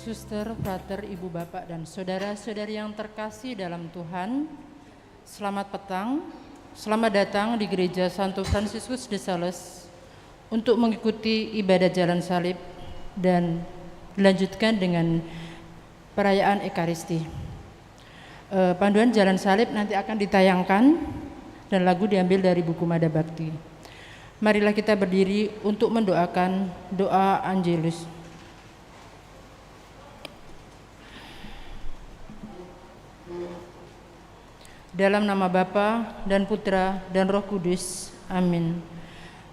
Suster, frater, ibu, bapak, dan saudara-saudari yang terkasih dalam Tuhan, selamat petang. Selamat datang di Gereja Santo Fransiskus de Sales untuk mengikuti ibadah Jalan Salib dan dilanjutkan dengan perayaan Ekaristi. Panduan Jalan Salib nanti akan ditayangkan dan lagu diambil dari buku Mada Bakti. Marilah kita berdiri untuk mendoakan doa Angelus. Dalam nama Bapa dan Putra dan Roh Kudus. Amin.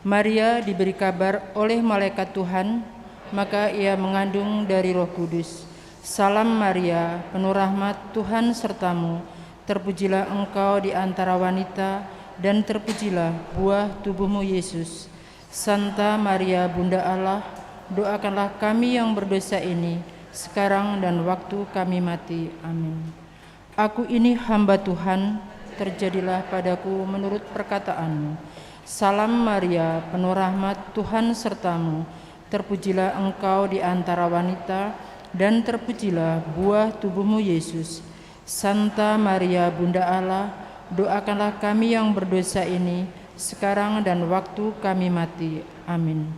Maria diberi kabar oleh malaikat Tuhan, maka ia mengandung dari Roh Kudus. Salam Maria, penuh rahmat, Tuhan sertamu. Terpujilah engkau di antara wanita, dan terpujilah buah tubuhmu Yesus. Santa Maria, Bunda Allah, doakanlah kami yang berdosa ini, sekarang dan waktu kami mati. Amin. Aku ini hamba Tuhan, terjadilah padaku menurut perkataanmu. Salam Maria, penuh rahmat, Tuhan sertamu. Terpujilah engkau di antara wanita, dan terpujilah buah tubuhmu Yesus. Santa Maria, Bunda Allah, doakanlah kami yang berdosa ini, sekarang dan waktu kami mati. Amin.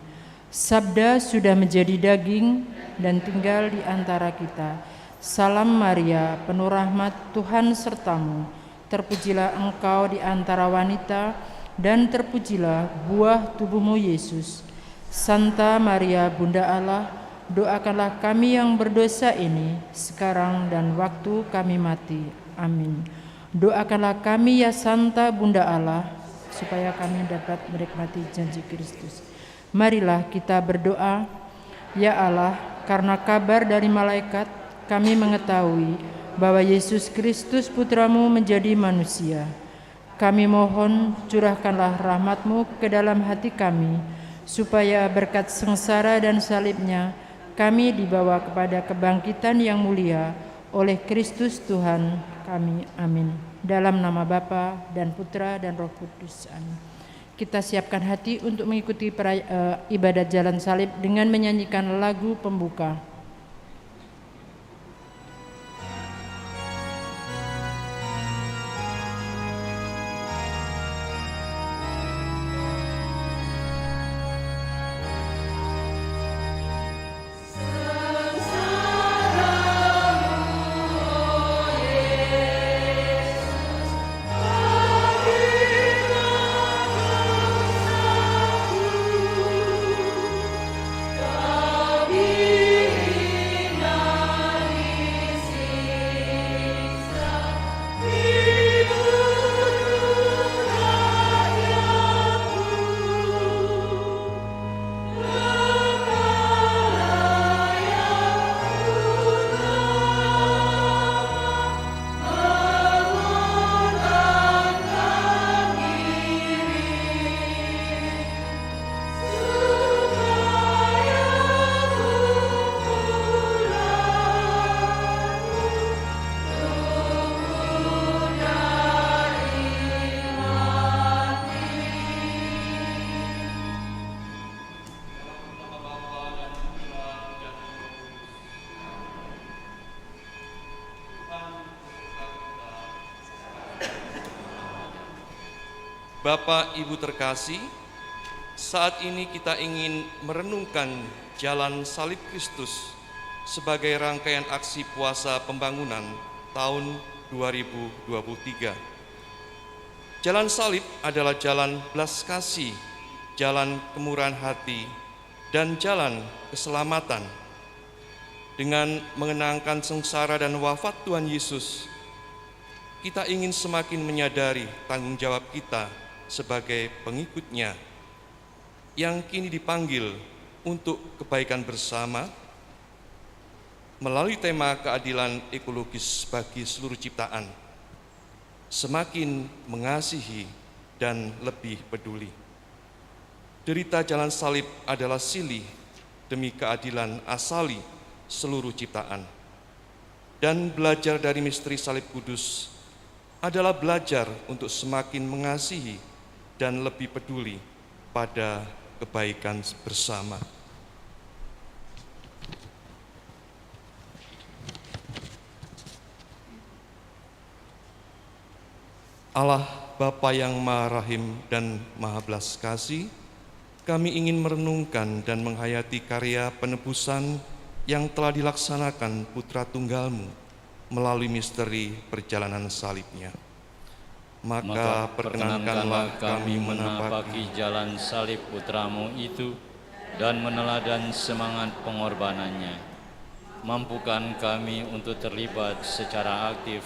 Sabda sudah menjadi daging dan tinggal di antara kita. Salam Maria, penuh rahmat, Tuhan sertamu. Terpujilah engkau di antara wanita, dan terpujilah buah tubuhmu Yesus. Santa Maria, Bunda Allah, doakanlah kami yang berdosa ini, sekarang dan waktu kami mati. Amin. Doakanlah kami ya Santa Bunda Allah, supaya kami dapat menikmati janji Kristus. Marilah kita berdoa. Ya Allah, karena kabar dari malaikat, kami mengetahui bahwa Yesus Kristus Putramu menjadi manusia. Kami mohon curahkanlah rahmat-Mu ke dalam hati kami, supaya berkat sengsara dan salibnya kami dibawa kepada kebangkitan yang mulia oleh Kristus Tuhan kami. Amin. Dalam nama Bapa dan Putra dan Roh Kudus. Amin. Kita siapkan hati untuk mengikuti ibadat Jalan Salib dengan menyanyikan lagu pembuka. Bapak, Ibu terkasih, saat ini kita ingin merenungkan Jalan Salib Kristus sebagai rangkaian aksi puasa pembangunan tahun 2023. Jalan Salib adalah jalan belas kasih, jalan kemurahan hati, dan jalan keselamatan. Dengan mengenangkan sengsara dan wafat Tuhan Yesus, kita ingin semakin menyadari tanggung jawab kita sebagai pengikutnya yang kini dipanggil untuk kebaikan bersama melalui tema keadilan ekologis bagi seluruh ciptaan, semakin mengasihi dan lebih peduli. Derita Jalan Salib adalah silih demi keadilan asali seluruh ciptaan, dan belajar dari misteri salib kudus adalah belajar untuk semakin mengasihi dan lebih peduli pada kebaikan bersama. Allah Bapa yang Maha Rahim dan Maha Belas Kasih, kami ingin merenungkan dan menghayati karya penebusan yang telah dilaksanakan Putra Tunggal-Mu melalui misteri perjalanan salibnya. Maka perkenankanlah kami menapaki jalan salib Putra-Mu itu dan meneladan semangat pengorbanannya. Mampukan kami untuk terlibat secara aktif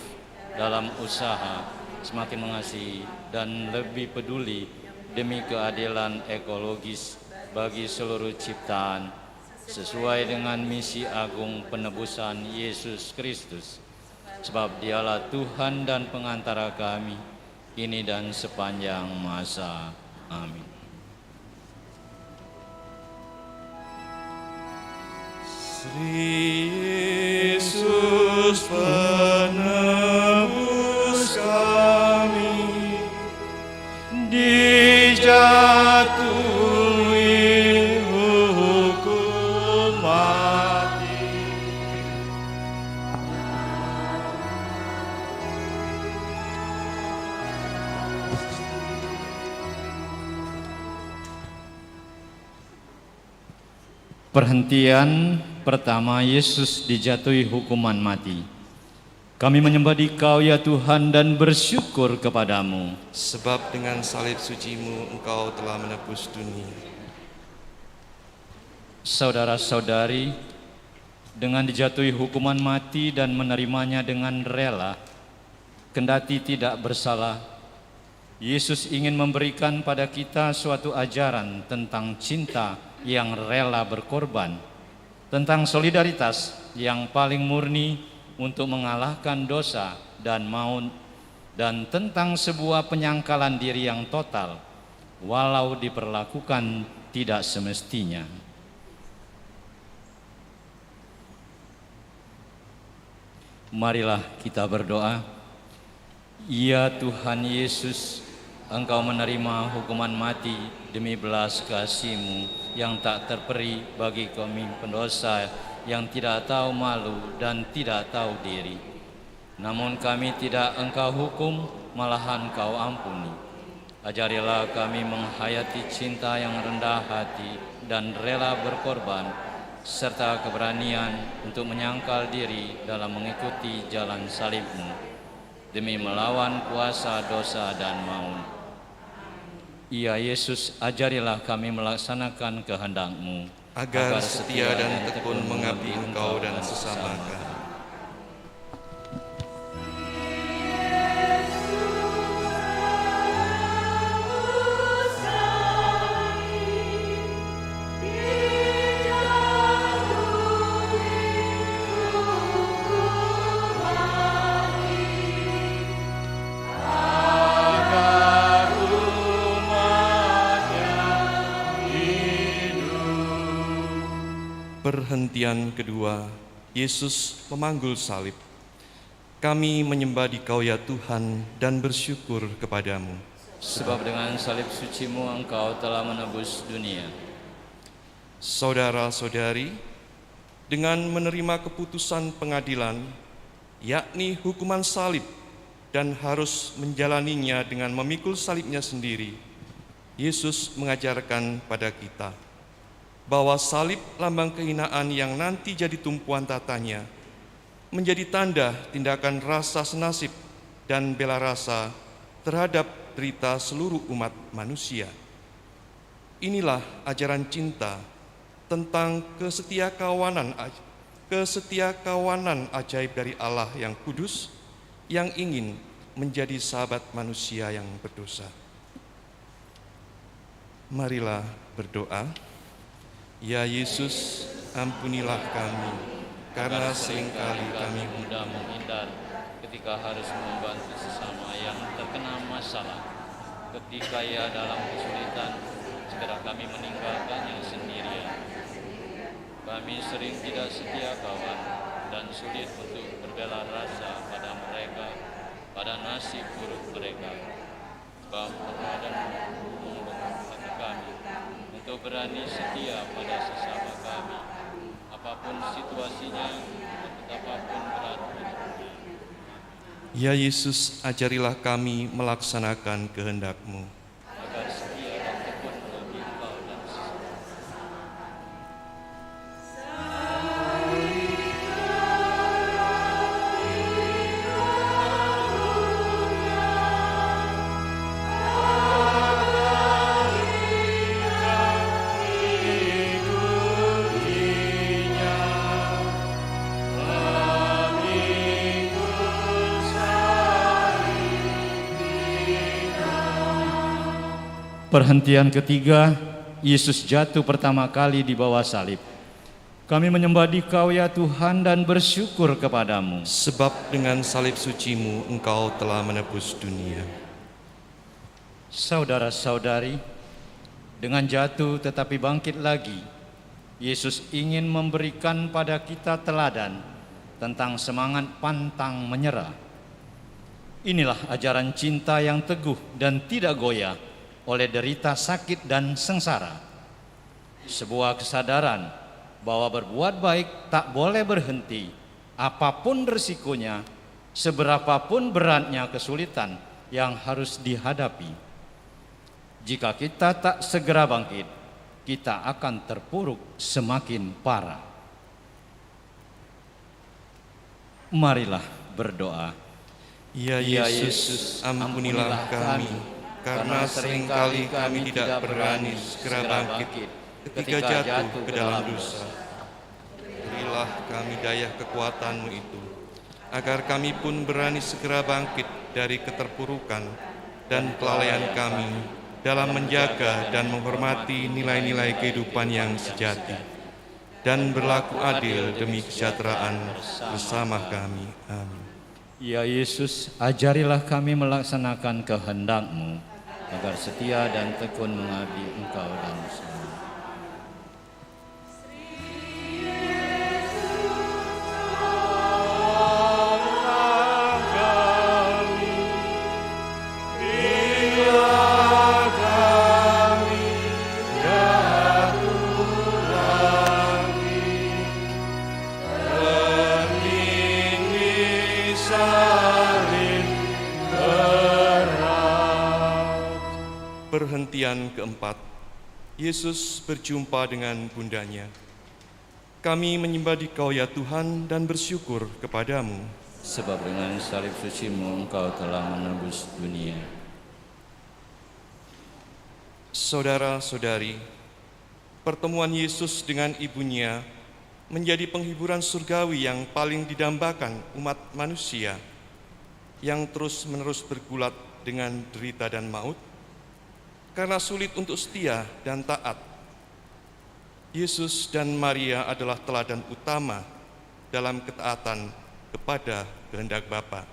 dalam usaha semakin mengasihi dan lebih peduli demi keadilan ekologis bagi seluruh ciptaan, sesuai dengan misi agung penebusan Yesus Kristus. Sebab Dialah Tuhan dan pengantara kami, kini dan sepanjang masa. Amin. Yesus penebus kami, dijatuhi hukum mati. Perhentian pertama, Yesus dijatuhi hukuman mati. Kami menyembah Dikau ya Tuhan dan bersyukur kepadamu. Sebab dengan salib suci-Mu Engkau telah menebus dunia. Saudara-saudari, dengan dijatuhi hukuman mati dan menerimanya dengan rela, kendati tidak bersalah, Yesus ingin memberikan pada kita suatu ajaran tentang cinta yang rela berkorban, tentang solidaritas yang paling murni untuk mengalahkan dosa dan maut, dan tentang sebuah penyangkalan diri yang total, walau diperlakukan tidak semestinya. Marilah kita berdoa. Ya Tuhan Yesus, Engkau menerima hukuman mati demi belas kasih-Mu yang tak terperi bagi kami pendosa yang tidak tahu malu dan tidak tahu diri. Namun kami tidak Engkau hukum, malahan Engkau ampuni. Ajarilah kami menghayati cinta yang rendah hati dan rela berkorban, serta keberanian untuk menyangkal diri dalam mengikuti jalan salib-Mu demi melawan kuasa dosa dan maut. Ya Yesus, ajarilah kami melaksanakan kehendak-Mu, agar setia dan tekun mengabdi Engkau dan sesama kami. Perhentian kedua, Yesus memanggul salib. Kami menyembah Dikau ya Tuhan dan bersyukur kepadamu. Sebab dengan salib suci-Mu Engkau telah menebus dunia. Saudara-saudari, dengan menerima keputusan pengadilan, yakni hukuman salib, dan harus menjalaninya dengan memikul salibnya sendiri, Yesus mengajarkan pada kita bahwa salib lambang kehinaan yang nanti jadi tumpuan tatanya menjadi tanda tindakan rasa senasib dan bela rasa terhadap derita seluruh umat manusia. Inilah ajaran cinta tentang kesetiakawanan ajaib dari Allah yang kudus yang ingin menjadi sahabat manusia yang berdosa. Marilah berdoa. Ya Yesus, ampunilah kami, karena seringkali kami mudah menghindar ketika harus membantu sesama yang terkena masalah. Ketika ia dalam kesulitan, segera kami meninggalkannya sendirian. Kami sering tidak setia kawan dan sulit untuk berbela rasa pada mereka, pada nasib buruk mereka. Sebab peradaanmu membentuk hati kami untuk berani setia pada sesama kami, apapun situasinya dan betapapun berat hidupnya. Ya Yesus, ajarilah kami melaksanakan kehendak-Mu. agar setia dan tekun mengabdi Engkau dan sesama. Perhentian ketiga, Yesus jatuh pertama kali di bawah salib. Kami menyembah Dikau ya Tuhan dan bersyukur kepadamu. Sebab dengan salib suci-Mu Engkau telah menebus dunia. Saudara-saudari, dengan jatuh tetapi bangkit lagi, Yesus ingin memberikan pada kita teladan tentang semangat pantang menyerah. Inilah ajaran cinta yang teguh dan tidak goyah oleh derita sakit dan sengsara. Sebuah kesadaran bahwa berbuat baik tak boleh berhenti, apapun resikonya, seberapapun beratnya kesulitan yang harus dihadapi. Jika kita tak segera bangkit, kita akan terpuruk semakin parah. Marilah berdoa. Ya Yesus, ampunilah kami, karena seringkali kami tidak berani segera bangkit ketika jatuh ke dalam dosa. Berilah kami daya kekuatan-Mu itu, agar kami pun berani segera bangkit dari keterpurukan dan kelalaian kami dalam menjaga dan menghormati nilai-nilai kehidupan yang sejati, dan berlaku adil demi kesejahteraan bersama kami. Amin. Ya Yesus, ajarilah kami melaksanakan kehendak-Mu, agar setia dan tekun mengabdi Engkau dan sesama. Perhentian keempat, Yesus berjumpa dengan bundanya. Kami menyembah Dikau ya Tuhan dan bersyukur kepadamu. Sebab dengan salib suci-Mu Engkau telah menebus dunia. Saudara-saudari, pertemuan Yesus dengan ibunya menjadi penghiburan surgawi yang paling didambakan umat manusia yang terus-menerus bergulat dengan derita dan maut. Karena sulit untuk setia dan taat, Yesus dan Maria adalah teladan utama dalam ketaatan kepada kehendak Bapa.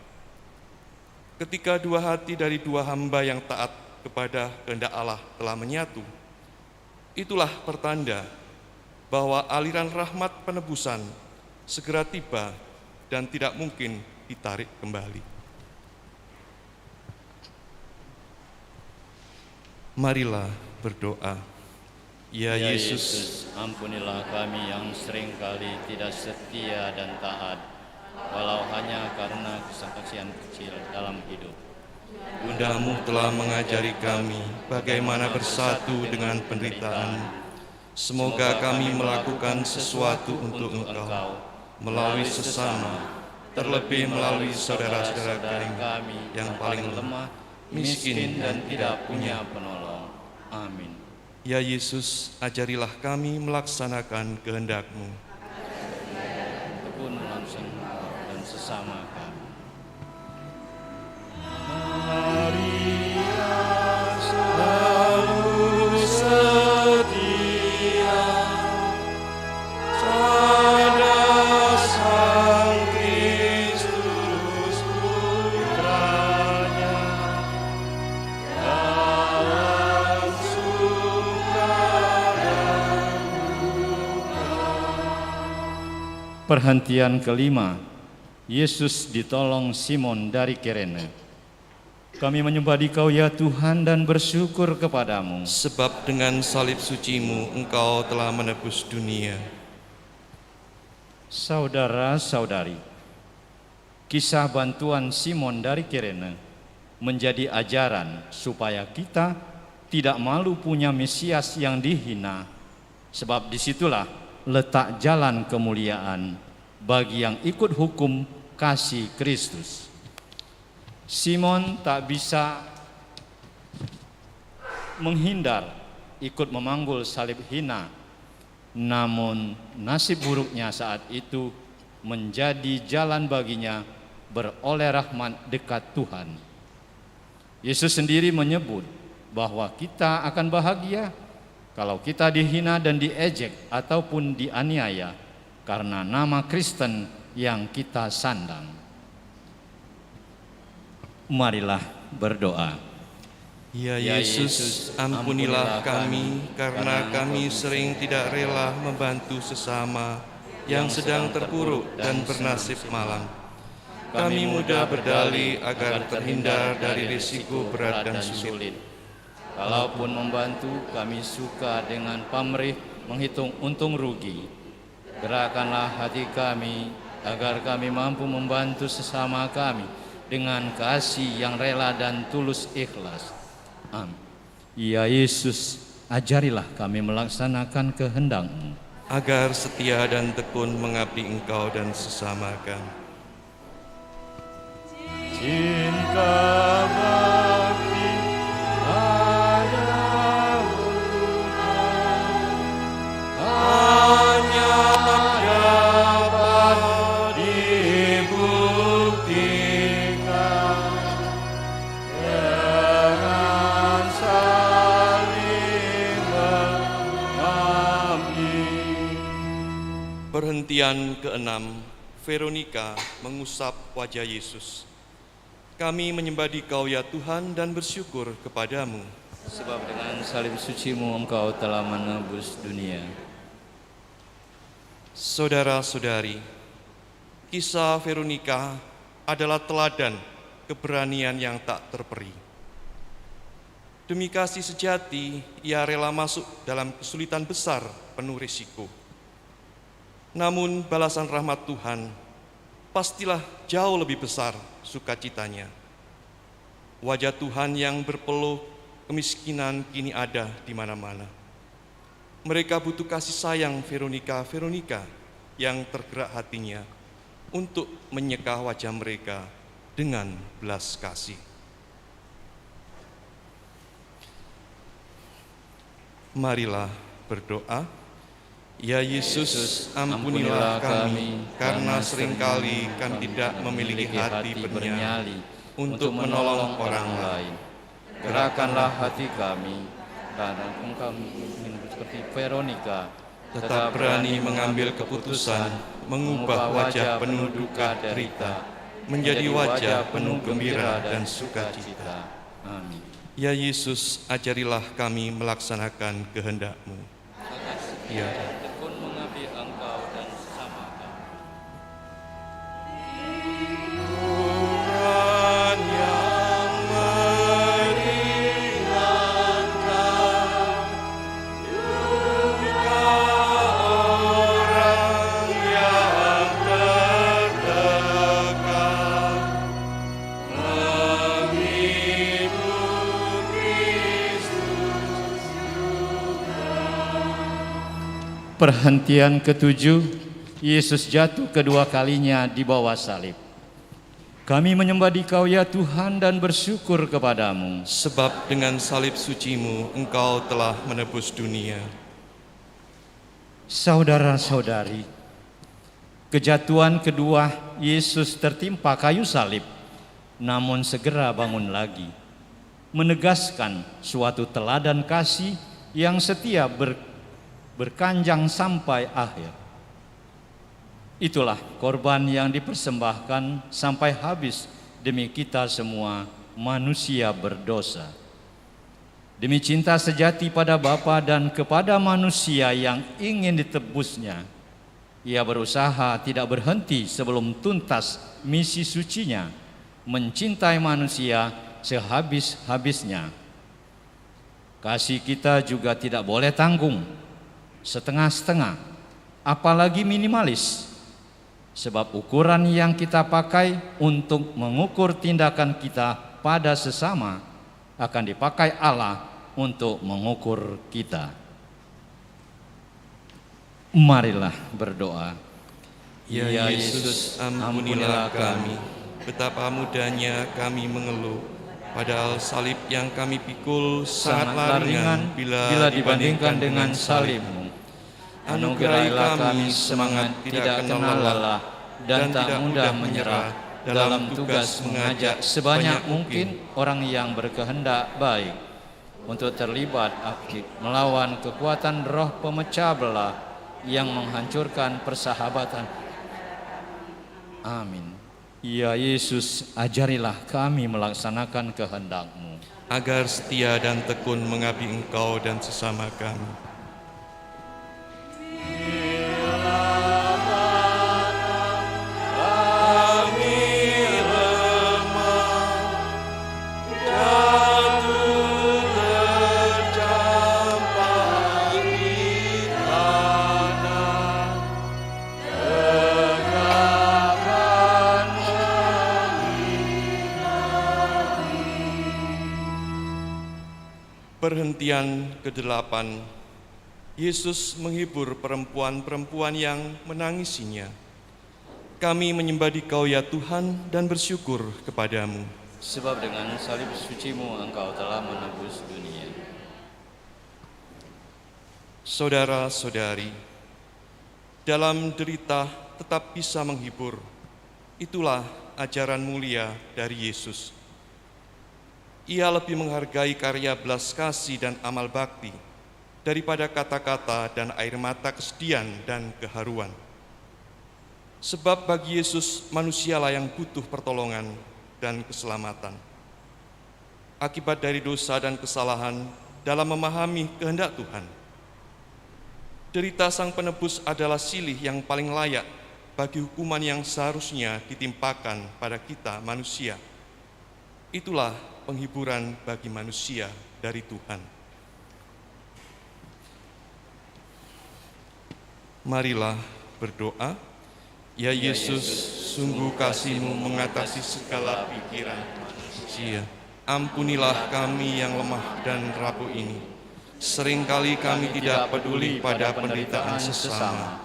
Ketika dua hati dari dua hamba yang taat kepada kehendak Allah telah menyatu, itulah pertanda bahwa aliran rahmat penebusan segera tiba dan tidak mungkin ditarik kembali. Marilah berdoa. Ya Yesus, ampunilah kami yang seringkali tidak setia dan taat, walau hanya karena kesaksian kecil dalam hidup. Bunda-Mu telah mengajari kami bagaimana bersatu dengan penderitaan. Semoga kami melakukan sesuatu untuk Engkau melalui sesama, terlebih melalui saudara-saudara kami yang paling lemah, miskin dan tidak punya penolong. Amin. Ya Yesus, ajarilah kami melaksanakan kehendak-Mu. Tekun melaksanakan dan sesama kami. Perhentian kelima, Yesus ditolong Simon dari Kirene. Kami menyembah Dikau ya Tuhan dan bersyukur kepadamu. Sebab dengan salib suci-Mu Engkau telah menebus dunia. Saudara-saudari, Kisah bantuan Simon dari Kirene menjadi ajaran supaya kita tidak malu punya Mesias yang dihina, sebab disitulah letak jalan kemuliaan bagi yang ikut hukum kasih Kristus. Simon tak bisa menghindar ikut memanggul salib hina, namun nasib buruknya saat itu menjadi jalan baginya beroleh rahmat dekat Tuhan. Yesus sendiri menyebut bahwa kita akan bahagia kalau kita dihina dan diejek ataupun dianiaya karena nama Kristen yang kita sandang. Marilah berdoa. Ya Yesus, ampunilah kami karena kami sering tidak rela membantu sesama yang sedang terpuruk dan bernasib malang. Kami mudah berdalih agar terhindar dari risiko berat dan sulit. Kalaupun membantu, kami suka dengan pamrih menghitung untung rugi. Gerakkanlah hati kami agar kami mampu membantu sesama kami dengan kasih yang rela dan tulus ikhlas. Amin. Ya Yesus, ajarilah kami melaksanakan kehendak-Mu, agar setia dan tekun mengabdi Engkau dan sesama kami. Cinta bakti padamu hanya dapat dibuktikan dengan saling mengabdi. Perhentian ke-6, Veronika mengusap wajah Yesus. Kami menyembah Dikau ya Tuhan dan bersyukur kepadamu. Sebab dengan salib suci-Mu Engkau telah menebus dunia. Saudara-saudari, kisah Veronika adalah teladan keberanian yang tak terperi. Demi kasih sejati, ia rela masuk dalam kesulitan besar penuh risiko. Namun balasan rahmat Tuhan pastilah jauh lebih besar sukacitanya. Wajah Tuhan yang berpeluh kemiskinan kini ada di mana-mana. Mereka butuh kasih sayang Veronika yang tergerak hatinya untuk menyeka wajah mereka dengan belas kasih. Marilah berdoa. Ya Yesus, ampunilah kami karena seringkali kami tidak memiliki hati bernyali untuk menolong orang lain. Gerakkanlah hati kami karena Engkau seperti Veronika Tetap berani mengambil keputusan, mengubah wajah penuh duka derita menjadi wajah penuh gembira dan sukacita. Amin. Ya Yesus, ajarilah kami melaksanakan kehendak-Mu. Ya. Tekun mengabdi Engkau dan sesama kami. Tuhan yang meringankan duka orang yang tertekan, menghibur Kristus. Perhentian ketujuh, Yesus jatuh kedua kalinya di bawah salib. Kami menyembah Dikau ya Tuhan dan bersyukur kepadamu. Sebab dengan salib suci-Mu Engkau telah menebus dunia. Saudara-saudari, kejatuhan kedua Yesus tertimpa kayu salib, namun segera bangun lagi, menegaskan suatu teladan kasih yang setia berkanjang sampai akhir. Itulah korban yang dipersembahkan sampai habis demi kita semua manusia berdosa. Demi cinta sejati pada Bapa dan kepada manusia yang ingin ditebusnya, ia berusaha tidak berhenti sebelum tuntas misi sucinya, mencintai manusia sehabis-habisnya. Kasih kita juga tidak boleh tanggung, setengah-setengah, apalagi minimalis. Sebab ukuran yang kita pakai untuk mengukur tindakan kita pada sesama akan dipakai Allah untuk mengukur kita. Marilah berdoa. Ya Yesus, ampunilah kami. Betapa mudahnya kami mengeluh, padahal salib yang kami pikul sangatlah ringan bila dibandingkan dengan salib-Mu. Anugerahilah kami semangat tidak kenal lelah dan tak mudah menyerah dalam tugas mengajak sebanyak mungkin orang yang berkehendak baik untuk terlibat aktif melawan kekuatan roh pemecah belah yang menghancurkan persahabatan. Amin. Ya Yesus, ajarilah kami melaksanakan kehendak-Mu, agar setia dan tekun mengabdi Engkau dan sesama kami. Perhentian ke-8, Yesus menghibur perempuan-perempuan yang menangisinya. Kami menyembah Dikau ya Tuhan dan bersyukur kepadamu. Sebab dengan salib suci-Mu Engkau telah menebus dunia. Saudara-saudari, dalam derita tetap bisa menghibur. Itulah ajaran mulia dari Yesus. Ia lebih menghargai karya belas kasih dan amal bakti daripada kata-kata dan air mata kesedihan dan keharuan. Sebab bagi Yesus manusialah yang butuh pertolongan dan keselamatan. Akibat dari dosa dan kesalahan dalam memahami kehendak Tuhan. Derita Sang Penebus adalah silih yang paling layak bagi hukuman yang seharusnya ditimpakan pada kita manusia. Itulah penghiburan bagi manusia dari Tuhan. Marilah berdoa. Ya Yesus, sungguh kasih-Mu mengatasi segala pikiran manusia. Ampunilah kami yang lemah dan rapuh ini. Seringkali kami tidak peduli pada penderitaan sesama,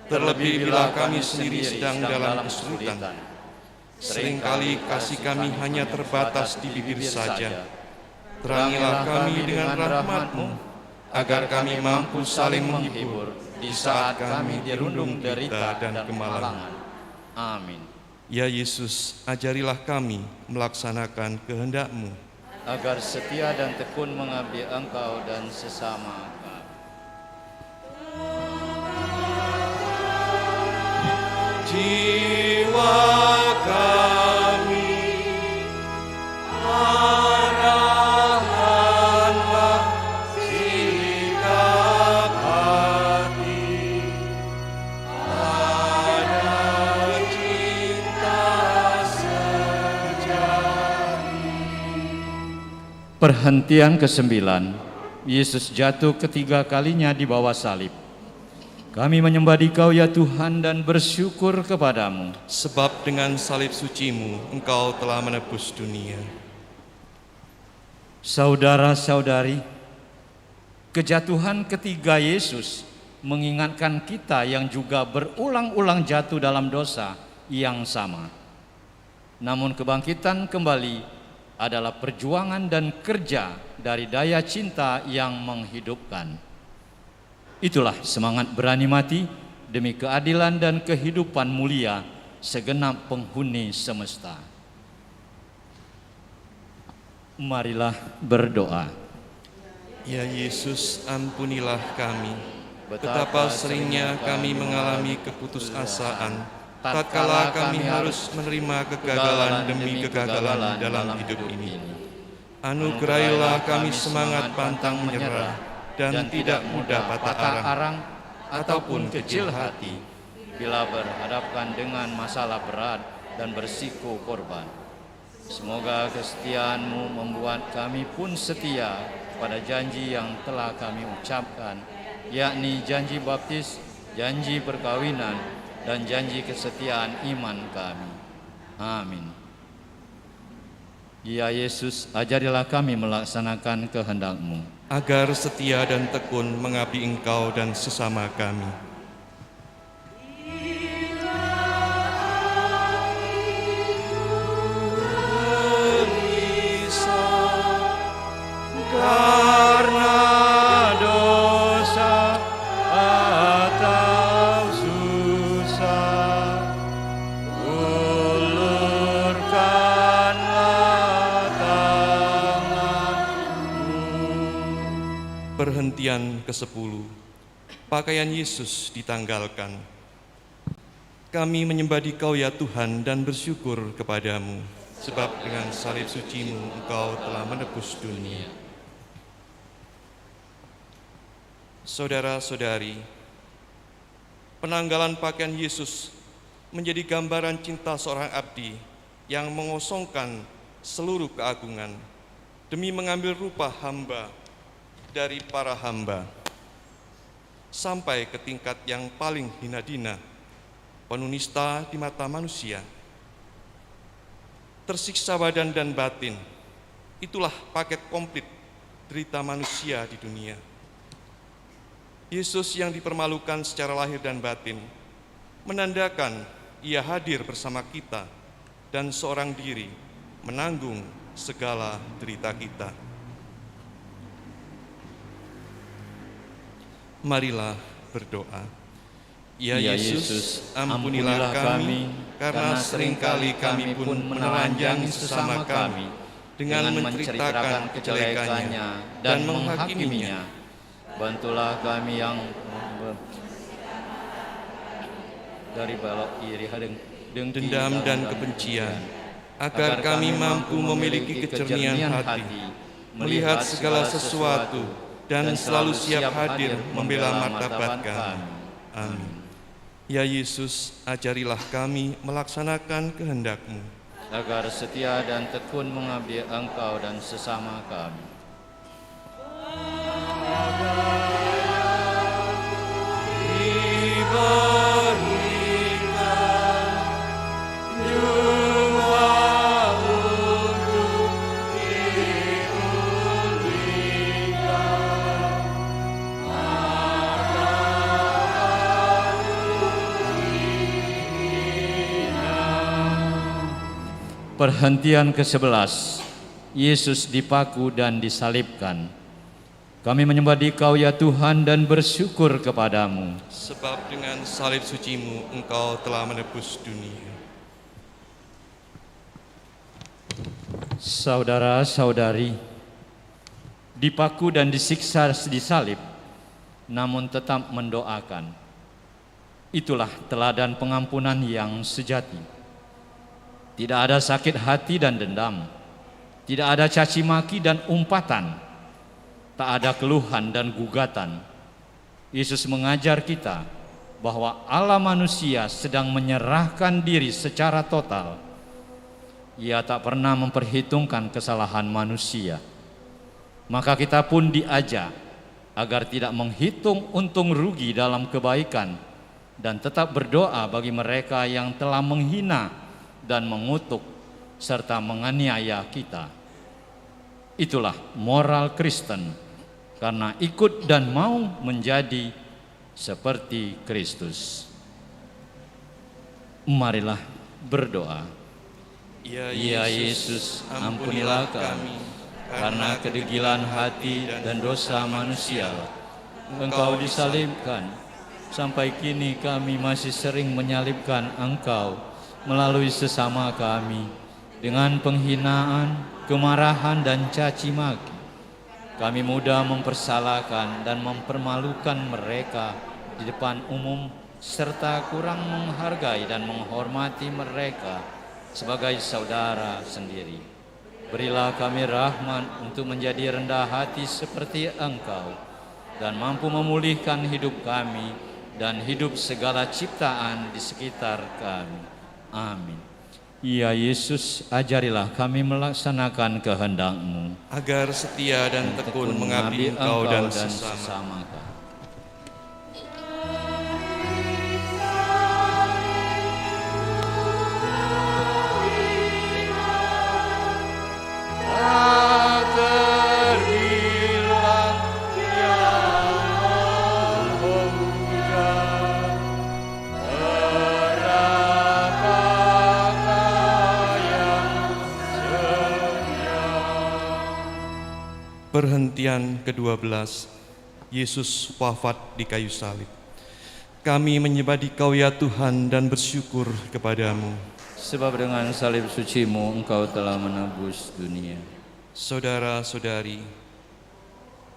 terlebih bila kami sendiri sedang dalam kesulitan. Seringkali kasih kami hanya terbatas di bibir saja. Terangilah kami dengan rahmat-Mu, agar kami mampu saling menghibur di saat kami dirundung derita dan kemalangan. Amin. Ya Yesus, ajarilah kami melaksanakan kehendak-Mu, agar setia dan tekun mengabdi Engkau dan sesama kami. Jiwa kami arahkanlah sikap hati pada cinta sejati. Perhentian ke-9, Yesus jatuh ketiga kalinya di bawah salib. Kami menyembah Dikau ya Tuhan dan bersyukur kepadamu. Sebab dengan salib suci-Mu Engkau telah menebus dunia. Saudara-saudari, kejatuhan ketiga Yesus mengingatkan kita yang juga berulang-ulang jatuh dalam dosa yang sama. Namun kebangkitan kembali adalah perjuangan dan kerja dari daya cinta yang menghidupkan. Itulah semangat berani mati demi keadilan dan kehidupan mulia segenap penghuni semesta. Marilah berdoa. Ya Yesus, ampunilah kami. Betapa seringnya kami mengalami keputusasaan tatkala kami harus menerima kegagalan demi kegagalan dalam hidup ini. Anugerahilah kami semangat pantang menyerah dan tidak mudah patah arang ataupun kecil hati bila berhadapkan dengan masalah berat dan bersiko korban. Semoga kesetiaan-Mu membuat kami pun setia pada janji yang telah kami ucapkan, yakni janji baptis, janji perkawinan, dan janji kesetiaan iman kami. Amin. Ya Yesus, ajarilah kami melaksanakan kehendak-Mu, agar setia dan tekun mengabdi Engkau dan sesama kami. karena dosa atau susah, ulurkanlah tangan-Mu. Perhentian ke-10. Pakaian Yesus ditanggalkan. Kami menyembah Dikau ya Tuhan dan bersyukur kepadamu, sebab dengan salib suci-Mu Engkau telah menebus dunia. Saudara-saudari, penanggalan pakaian Yesus menjadi gambaran cinta seorang abdi yang mengosongkan seluruh keagungan demi mengambil rupa hamba dari para hamba sampai ke tingkat yang paling hina dina, penuh nista di mata manusia. Tersiksa badan dan batin, itulah paket komplit derita manusia di dunia. Yesus yang dipermalukan secara lahir dan batin menandakan Ia hadir bersama kita dan seorang diri menanggung segala derita kita. Marilah berdoa. Ya Yesus, ampunilah kami, karena seringkali kami pun menelanjangi sesama kami dengan menceritakan kejelekannya dan menghakiminya. Bantulah kami yang dari balok iri dendam dan kebencian, agar kami mampu memiliki kejernihan hati, melihat segala sesuatu, dan selalu siap hadir membela martabat kami. Amin. Ya Yesus, ajarilah kami melaksanakan kehendak-Mu, agar setia dan tekun mengabdi Engkau dan sesama kami. Perhentian ke-11. Yesus dipaku dan disalibkan. Kami menyembah Dikau ya Tuhan dan bersyukur kepadamu, sebab dengan salib suci-Mu Engkau telah menebus dunia. Saudara-saudari, dipaku dan disiksa di salib, namun tetap mendoakan. Itulah teladan pengampunan yang sejati. Tidak ada sakit hati dan dendam, tidak ada caci maki dan umpatan, tak ada keluhan dan gugatan. Yesus mengajar kita bahwa Allah manusia sedang menyerahkan diri secara total. Ia tak pernah memperhitungkan kesalahan manusia. Maka kita pun diajak agar tidak menghitung untung rugi dalam kebaikan dan tetap berdoa bagi mereka yang telah menghina dan mengutuk serta menganiaya kita. Itulah moral Kristen, karena ikut dan mau menjadi seperti Kristus. Marilah berdoa. Ya Yesus, ampunilah kami, karena kedegilan hati dan dosa manusia Engkau disalibkan. Sampai kini kami masih sering menyalibkan Engkau melalui sesama kami dengan penghinaan, kemarahan dan caci maki. Kami mudah mempersalahkan dan mempermalukan mereka di depan umum serta kurang menghargai dan menghormati mereka sebagai saudara sendiri. Berilah kami rahmat untuk menjadi rendah hati seperti Engkau dan mampu memulihkan hidup kami dan hidup segala ciptaan di sekitar kami. Amin. Ya Yesus, ajarilah kami melaksanakan kehendak-Mu, agar setia dan tekun mengabdi Engkau dan sesama. Perhentian ke-12, Yesus wafat di kayu salib. Kami menyembah Dikau ya Tuhan dan bersyukur kepadamu. Sebab dengan salib suci-Mu Engkau telah menebus dunia. Saudara-saudari,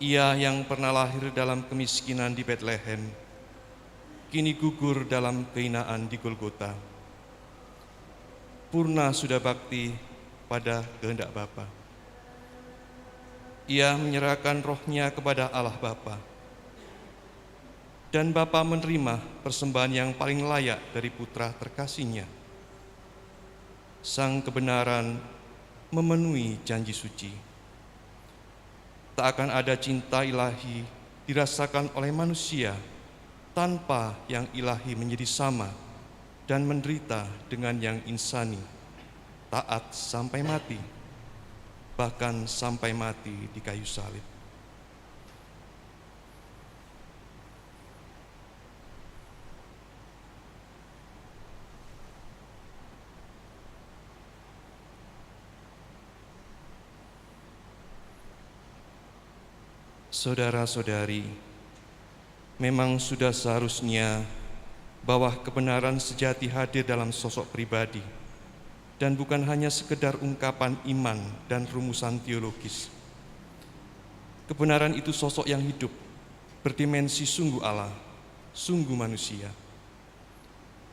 Ia yang pernah lahir dalam kemiskinan di Betlehem, kini gugur dalam kehinaan di Golgota. Purna sudah bakti pada kehendak Bapa. Ia menyerahkan rohnya kepada Allah Bapa. Dan Bapa menerima persembahan yang paling layak dari putra terkasihnya. Sang kebenaran memenuhi janji suci. Tak akan ada cinta ilahi dirasakan oleh manusia tanpa yang ilahi menjadi sama dan menderita dengan yang insani, taat sampai mati, bahkan sampai mati di kayu salib. Saudara-saudari, memang sudah seharusnya bahwa kebenaran sejati hadir dalam sosok pribadi dan bukan hanya sekedar ungkapan iman dan rumusan teologis. Kebenaran itu sosok yang hidup, berdimensi sungguh Allah, sungguh manusia.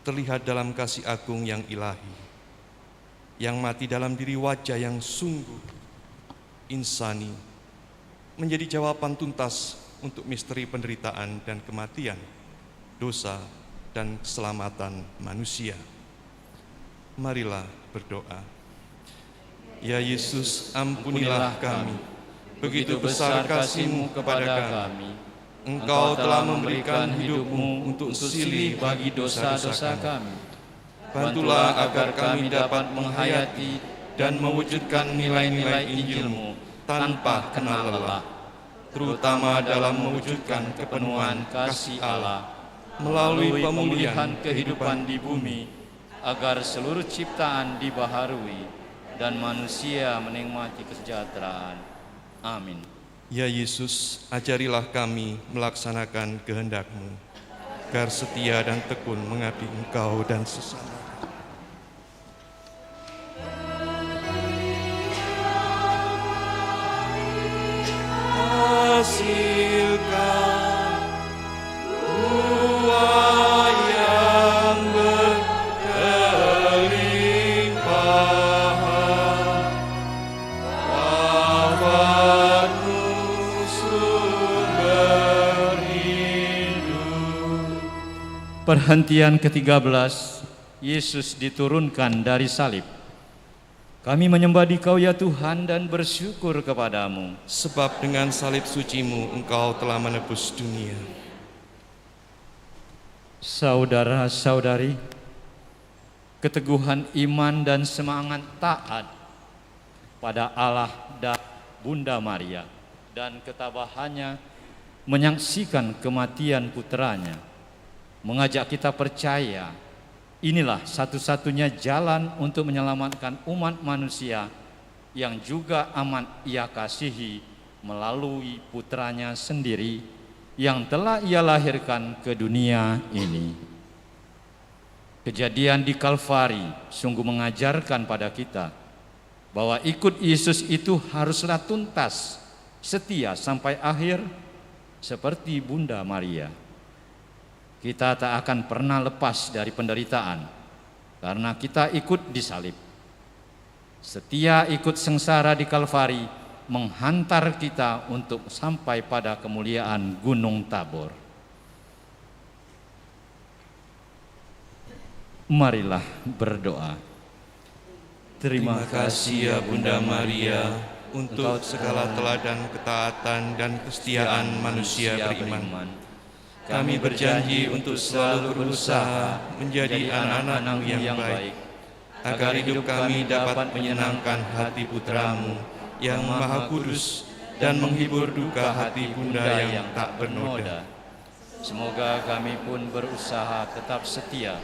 Terlihat dalam kasih agung yang ilahi, yang mati dalam diri wajah yang sungguh insani, menjadi jawaban tuntas untuk misteri penderitaan dan kematian, dosa dan keselamatan manusia. Marilah berdoa. Ya Yesus, ampunilah kami. Begitu besar kasih-Mu kepada kami. Engkau telah memberikan hidup-Mu untuk silih bagi dosa-dosa kami. Bantulah agar kami dapat menghayati dan mewujudkan nilai-nilai Injil-Mu tanpa kenal lelah, terutama dalam mewujudkan kepenuhan kasih Allah melalui pemulihan kehidupan di bumi, agar seluruh ciptaan dibaharui dan manusia menikmati kesejahteraan. Amin. Ya Yesus, ajarilah kami melaksanakan kehendak-Mu, agar setia dan tekun mengabdi Engkau dan sesama. Hasilkan buah yang berkelimpahan, wafatmu sumber hidup. Perhentian ke-13, Yesus diturunkan dari salib. Kami menyembah Dikau ya Tuhan dan bersyukur kepadamu. Sebab dengan salib suci-Mu Engkau telah menebus dunia. Saudara-saudari, keteguhan iman dan semangat taat pada Allah dan Bunda Maria dan ketabahannya menyaksikan kematian putranya mengajak kita percaya inilah satu-satunya jalan untuk menyelamatkan umat manusia yang juga amat Ia kasihi melalui putranya sendiri yang telah Ia lahirkan ke dunia ini. Kejadian di Kalvari sungguh mengajarkan pada kita bahwa ikut Yesus itu haruslah tuntas, setia sampai akhir seperti Bunda Maria. Kita tak akan pernah lepas dari penderitaan karena kita ikut disalib. Setia ikut sengsara di Kalvari menghantar kita untuk sampai pada kemuliaan Gunung Tabor. Marilah berdoa. Terima kasih ya Bunda Maria untuk segala teladan ketaatan dan kesetiaan manusia beriman. Kami berjanji untuk selalu berusaha menjadi anak-anak-Mu yang baik, agar hidup kami dapat menyenangkan hati Putra-Mu yang Maha Kudus dan menghibur duka hati Bunda yang tak bernoda. Semoga kami pun berusaha tetap setia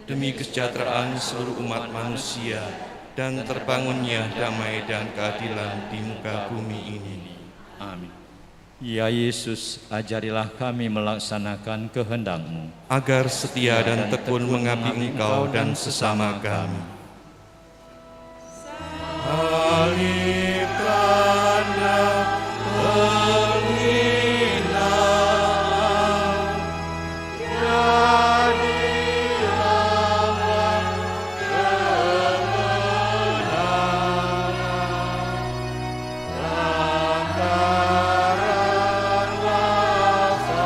demi kesejahteraan seluruh umat manusia dan terbangunnya damai dan keadilan di muka bumi ini. Amin. Ya Yesus, ajarilah kami melaksanakan kehendak-Mu, Agar setia dan tekun mengabdi Engkau dan sesama kami. Salib tanda penghinaan, jadi lambang kebenaran lantaran wafat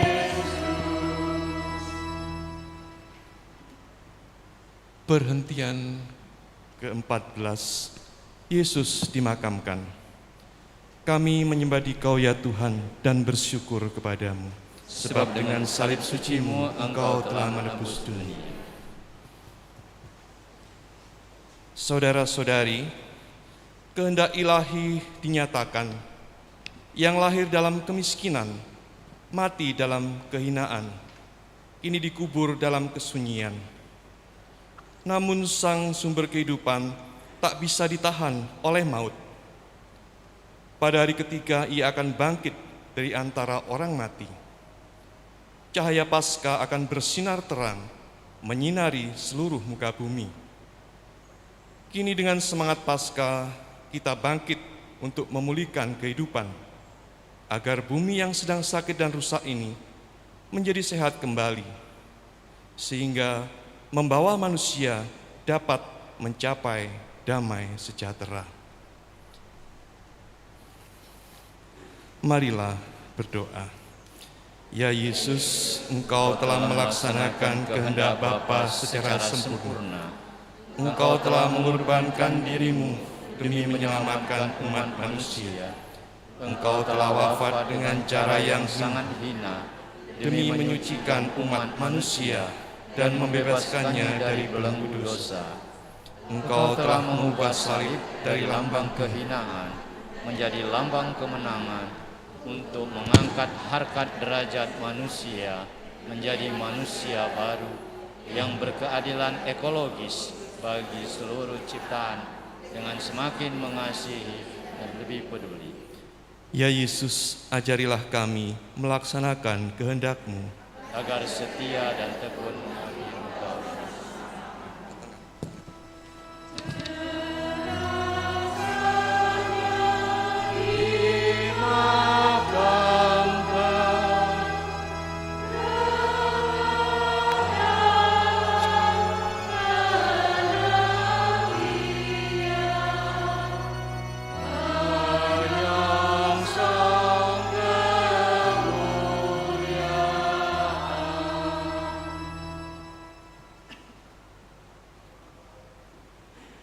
Yesus. Perhentian ke-14, Yesus dimakamkan. Kami menyembah Dikau ya Tuhan dan bersyukur kepadamu, sebab dengan salib suci-Mu Engkau telah menebus dunia. Saudara-saudari, kehendak ilahi dinyatakan, yang lahir dalam kemiskinan, mati dalam kehinaan, ini dikubur dalam kesunyian. Namun sang sumber kehidupan tak bisa ditahan oleh maut. Pada hari ketiga ia akan bangkit dari antara orang mati. Cahaya Paskah akan bersinar terang, menyinari seluruh muka bumi. Kini dengan semangat Paskah kita bangkit untuk memulihkan kehidupan, agar bumi yang sedang sakit dan rusak ini menjadi sehat kembali, sehingga membawa manusia dapat mencapai damai sejahtera. Marilah berdoa. Ya Yesus, Engkau telah melaksanakan kehendak Bapa secara sempurna. Engkau telah mengorbankan diri-Mu demi menyelamatkan umat manusia. Engkau telah wafat dengan cara yang sangat hina demi menyucikan umat manusia dan membebaskannya dari belenggu dosa. Engkau telah mengubah salib dari lambang kehinaan menjadi lambang kemenangan untuk mengangkat harkat derajat manusia menjadi manusia baru yang berkeadilan ekologis bagi seluruh ciptaan dengan semakin mengasihi dan lebih peduli. Ya Yesus, ajarilah kami melaksanakan kehendak-Mu agar setia dan tekun mengabdi Engkau.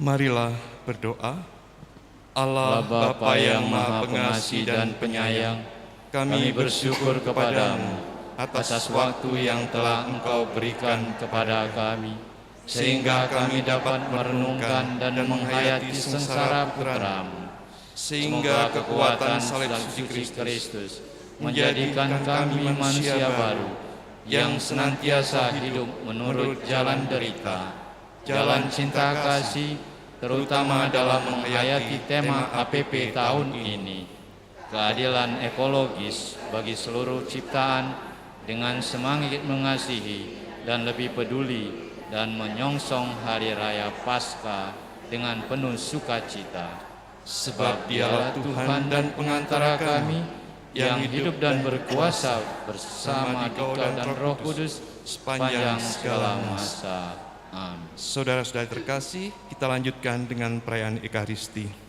Marilah berdoa. Allah Bapa yang Maha Pengasih dan Penyayang, kami bersyukur kepadamu atas waktu yang telah Engkau berikan kepada kami, sehingga kami dapat merenungkan dan menghayati sengsara Putra-Mu, sehingga kekuatan salib suci Kristus menjadikan kami manusia baru yang senantiasa hidup menurut jalan derita, jalan cinta kasih, terutama dalam menghayati tema APP tahun ini, keadilan ekologis bagi seluruh ciptaan dengan semangat mengasihi dan lebih peduli dan menyongsong hari raya Paskah dengan penuh sukacita. Sebab Dialah Tuhan dan pengantara kami yang hidup dan berkuasa bersama Dikau dan Roh Kudus sepanjang segala masa. Amin. Saudara-saudara terkasih, kita lanjutkan dengan perayaan Ekaristi.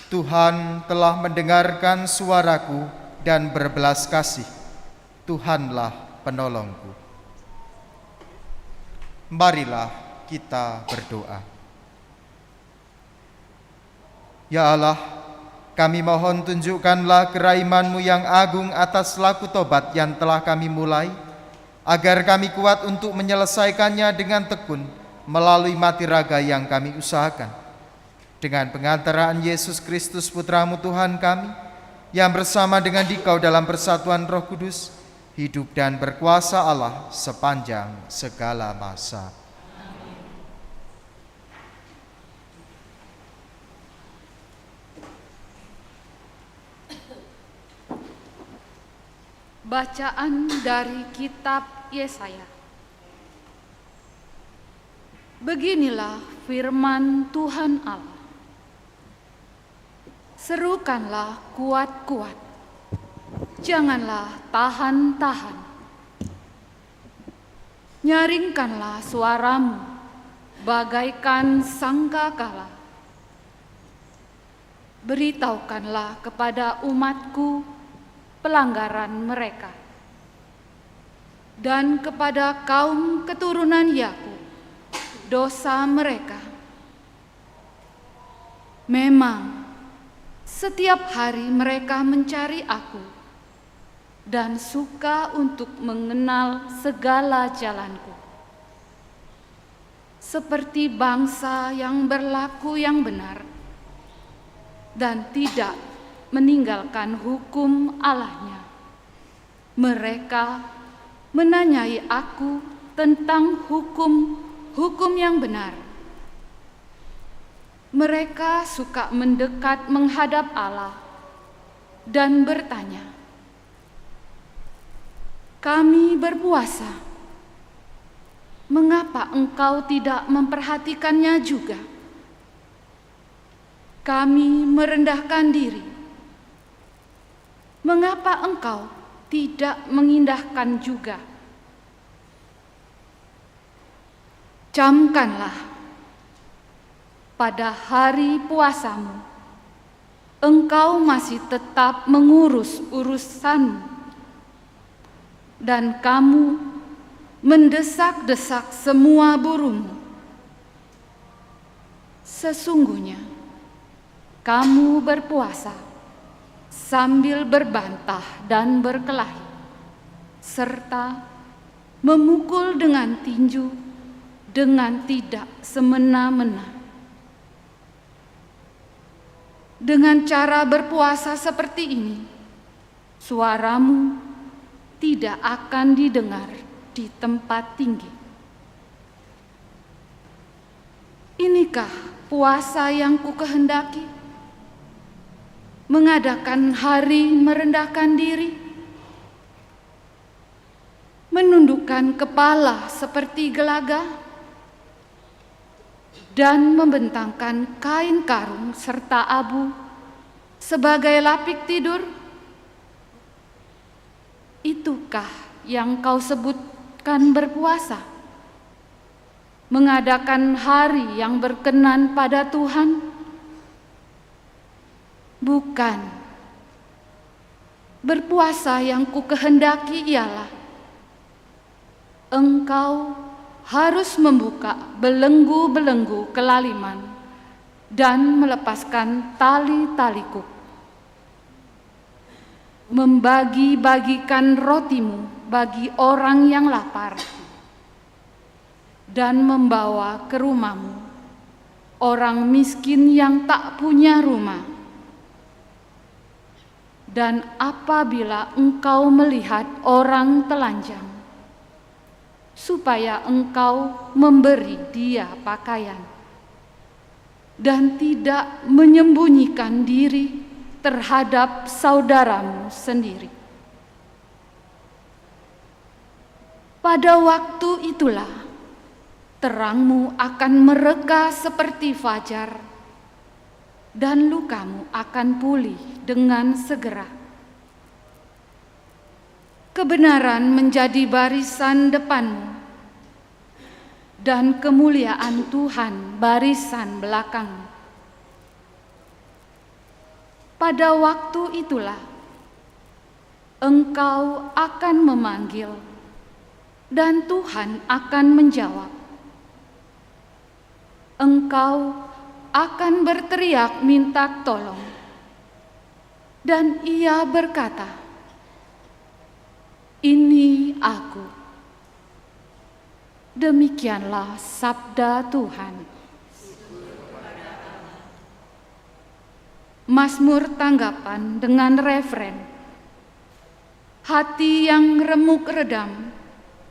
Tuhan telah mendengarkan suaraku dan berbelas kasih. Tuhanlah penolongku. Marilah kita berdoa. Ya Allah, kami mohon tunjukkanlah keraiman-Mu yang agung atas laku tobat yang telah kami mulai, agar kami kuat untuk menyelesaikannya dengan tekun melalui mati raga yang kami usahakan. Dengan pengantaraan Yesus Kristus Putra-Mu Tuhan kami, yang bersama dengan Dikau dalam persatuan Roh Kudus, hidup dan berkuasa Allah sepanjang segala masa. Bacaan dari kitab Yesaya. Beginilah firman Tuhan Allah. Serukanlah kuat-kuat, janganlah tahan-tahan. Nyaringkanlah suaramu bagaikan sangkakala. Beritahukanlah kepada umatku pelanggaran mereka, dan kepada kaum keturunan Yakub dosa mereka. Memang setiap hari mereka mencari aku dan suka untuk mengenal segala jalanku, seperti bangsa yang berlaku yang benar dan tidak meninggalkan hukum Allahnya. Mereka menanyai aku tentang hukum yang benar. Mereka suka mendekat menghadap Allah dan bertanya, "Kami berpuasa, mengapa engkau tidak memperhatikannya juga? Kami merendahkan diri, mengapa engkau tidak mengindahkan juga? Camkanlah pada hari puasamu, engkau masih tetap mengurus urusanmu, dan kamu mendesak-desak semua burumu. Sesungguhnya kamu berpuasa sambil berbantah dan berkelahi, serta memukul dengan tinju dengan tidak semena-mena. Dengan cara berpuasa seperti ini, suaramu tidak akan didengar di tempat tinggi. Inikah puasa yang kukehendaki? Mengadakan hari merendahkan diri, menundukkan kepala seperti gelaga, dan membentangkan kain karung serta abu sebagai lapik tidur? Itukah yang kau sebutkan berpuasa? Mengadakan hari yang berkenan pada Tuhan? Bukan. Berpuasa yang kukehendaki ialah engkau harus membuka belenggu-belenggu kelaliman dan melepaskan tali-tali kuk, membagi-bagikan rotimu bagi orang yang lapar, dan membawa ke rumahmu orang miskin yang tak punya rumah. Dan apabila engkau melihat orang telanjang, supaya engkau memberi dia pakaian, dan tidak menyembunyikan diri terhadap saudaramu sendiri. Pada waktu itulah terangmu akan mereka seperti fajar, dan lukamu akan pulih dengan segera. Kebenaran menjadi barisan depanmu, dan kemuliaan Tuhan barisan belakangmu. Pada waktu itulah engkau akan memanggil, dan Tuhan akan menjawab. Engkau akan berteriak minta tolong, dan Ia berkata, "Ini aku." Demikianlah sabda Tuhan. Mazmur tanggapan dengan refren, hati yang remuk redam,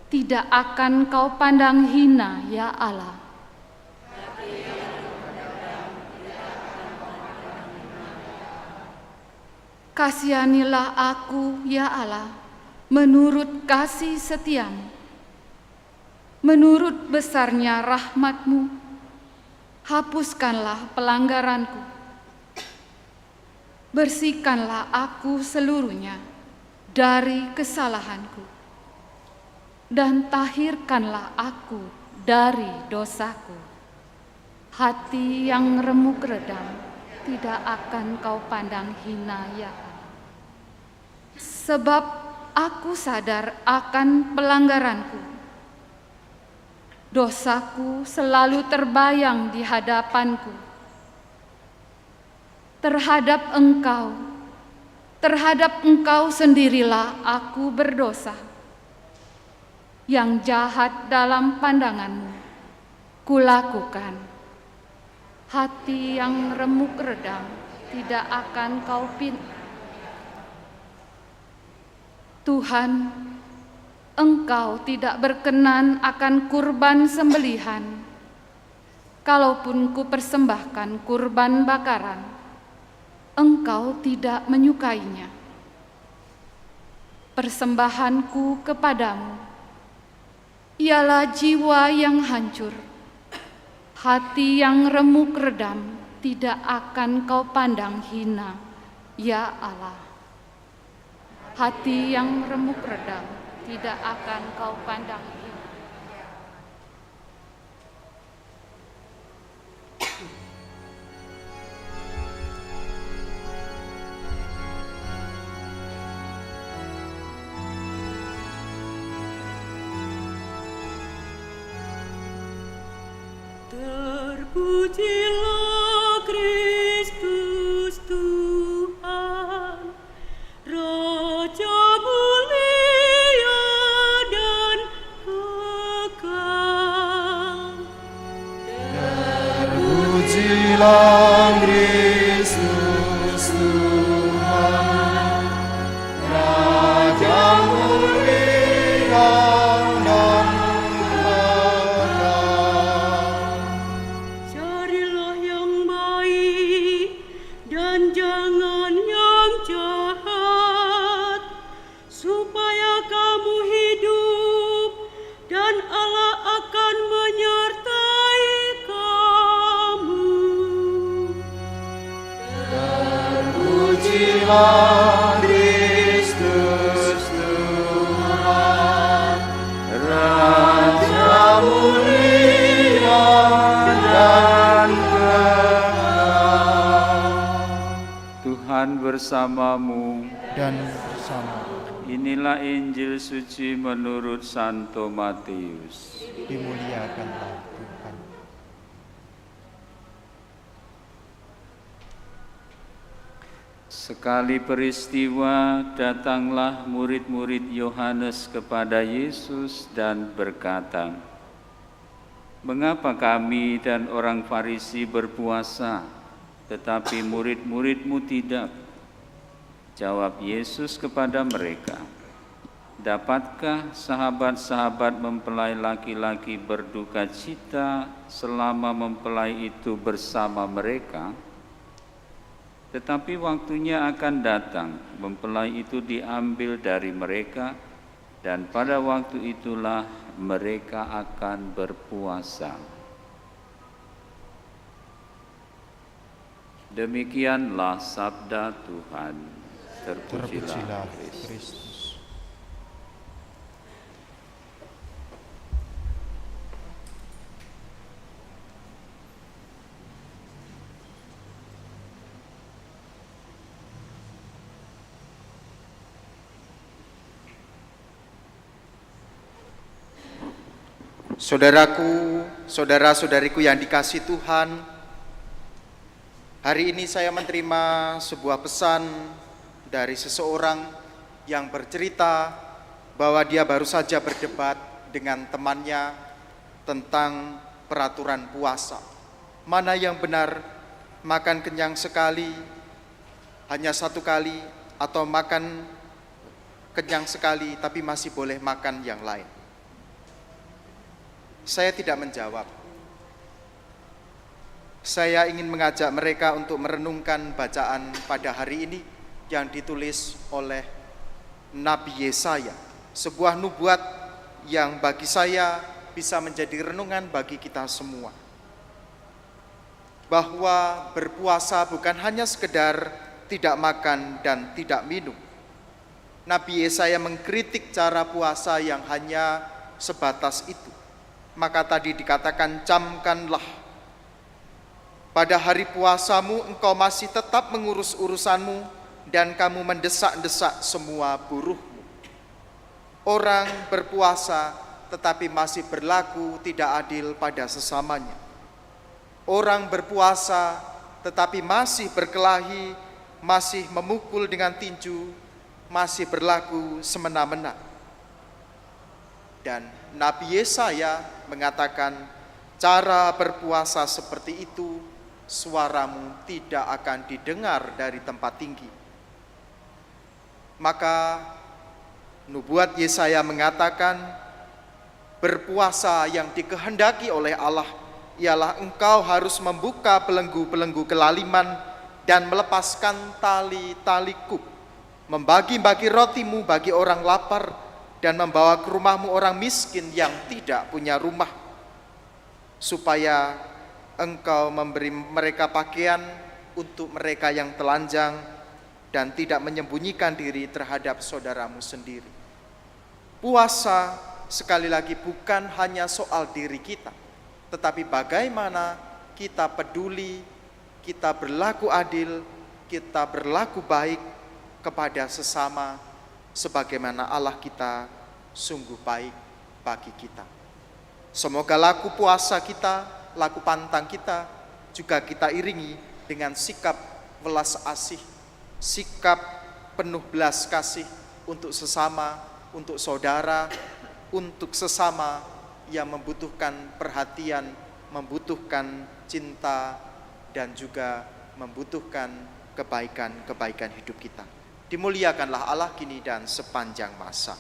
tidak akan kau pandang hina, ya Allah. Kasihanilah aku, ya Allah, menurut kasih setiamu. Menurut besarnya rahmat-Mu, hapuskanlah pelanggaranku. Bersihkanlah aku seluruhnya dari kesalahanku, dan tahirkanlah aku dari dosaku. Hati yang remuk redam tidak akan kau pandang hina, ya Allah. Sebab aku sadar akan pelanggaranku. Dosaku selalu terbayang di hadapanku. Terhadap Engkau sendirilah aku berdosa. Yang jahat dalam pandangan-Mu kulakukan. Hati yang remuk redam tidak akan kau Tuhan, Engkau tidak berkenan akan kurban sembelihan. Kalaupun ku persembahkan kurban bakaran, Engkau tidak menyukainya. Persembahanku kepadamu ialah jiwa yang hancur. Hati yang remuk redam tidak akan kau pandang hina, ya Allah. Hati yang remuk redam tidak akan kau pandang hina. Terpujilah Kristus Tuhan, Raja mulia dan kekal. Terpujilah Kristus Tuhan, Raja mulia dan Carilah yang baik dan jangan yang jahat, supaya kamu hidup dan Allah akan menyertai kamu. Terpujilah Kristus Tuhan, Raja mulia dan kekal. Tuhan bersamamu. Dan bersama Inilah Injil suci menurut Santo Matius. dimuliakanlah Tuhan. Sekali peristiwa, datanglah murid-murid Yohanes kepada Yesus dan berkata, "Mengapa kami dan orang Farisi berpuasa, tetapi murid-murid-Mu tidak?" Jawab Yesus kepada mereka, "Dapatkah sahabat-sahabat mempelai laki-laki berduka cita selama mempelai itu bersama mereka? Tetapi waktunya akan datang, mempelai itu diambil dari mereka, dan pada waktu itulah mereka akan berpuasa." Demikianlah sabda Tuhan. Terpujilah Kristus. Kristus. Saudaraku, saudara-saudariku yang dikasihi Tuhan, hari ini saya menerima sebuah pesan dari seseorang yang bercerita bahwa dia baru saja berdebat dengan temannya tentang peraturan puasa. Mana yang benar, makan kenyang sekali, hanya satu kali, atau makan kenyang sekali tapi masih boleh makan yang lain. Saya tidak menjawab. Saya ingin mengajak mereka untuk merenungkan bacaan pada hari ini yang ditulis oleh Nabi Yesaya, sebuah nubuat yang bagi saya bisa menjadi renungan bagi kita semua. Bahwa berpuasa bukan hanya sekedar tidak makan dan tidak minum. Nabi Yesaya mengkritik cara puasa yang hanya sebatas itu. Maka tadi dikatakan, camkanlah pada hari puasamu engkau masih tetap mengurus urusanmu dan kamu mendesak-desak semua buruhmu. Orang berpuasa tetapi masih berlaku tidak adil pada sesamanya. Orang berpuasa tetapi masih berkelahi, masih memukul dengan tinju, masih berlaku semena-mena. Dan Nabi Yesaya mengatakan, cara berpuasa seperti itu suaramu tidak akan didengar dari tempat tinggi. Maka nubuat Yesaya mengatakan, berpuasa yang dikehendaki oleh Allah ialah engkau harus membuka belenggu-belenggu kelaliman dan melepaskan tali-tali kuk, membagi-bagi rotimu bagi orang lapar, dan membawa ke rumahmu orang miskin yang tidak punya rumah, supaya engkau memberi mereka pakaian untuk mereka yang telanjang dan tidak menyembunyikan diri terhadap saudaramu sendiri. Puasa sekali lagi bukan hanya soal diri kita, tetapi bagaimana kita peduli, kita berlaku adil, kita berlaku baik kepada sesama, sebagaimana Allah kita sungguh baik bagi kita. Semoga laku puasa kita, laku pantang kita juga kita iringi dengan sikap welas asih, sikap penuh belas kasih untuk sesama, untuk saudara, untuk sesama yang membutuhkan perhatian, membutuhkan cinta, dan juga membutuhkan kebaikan-kebaikan hidup kita. Dimuliakanlah Allah kini dan sepanjang masa.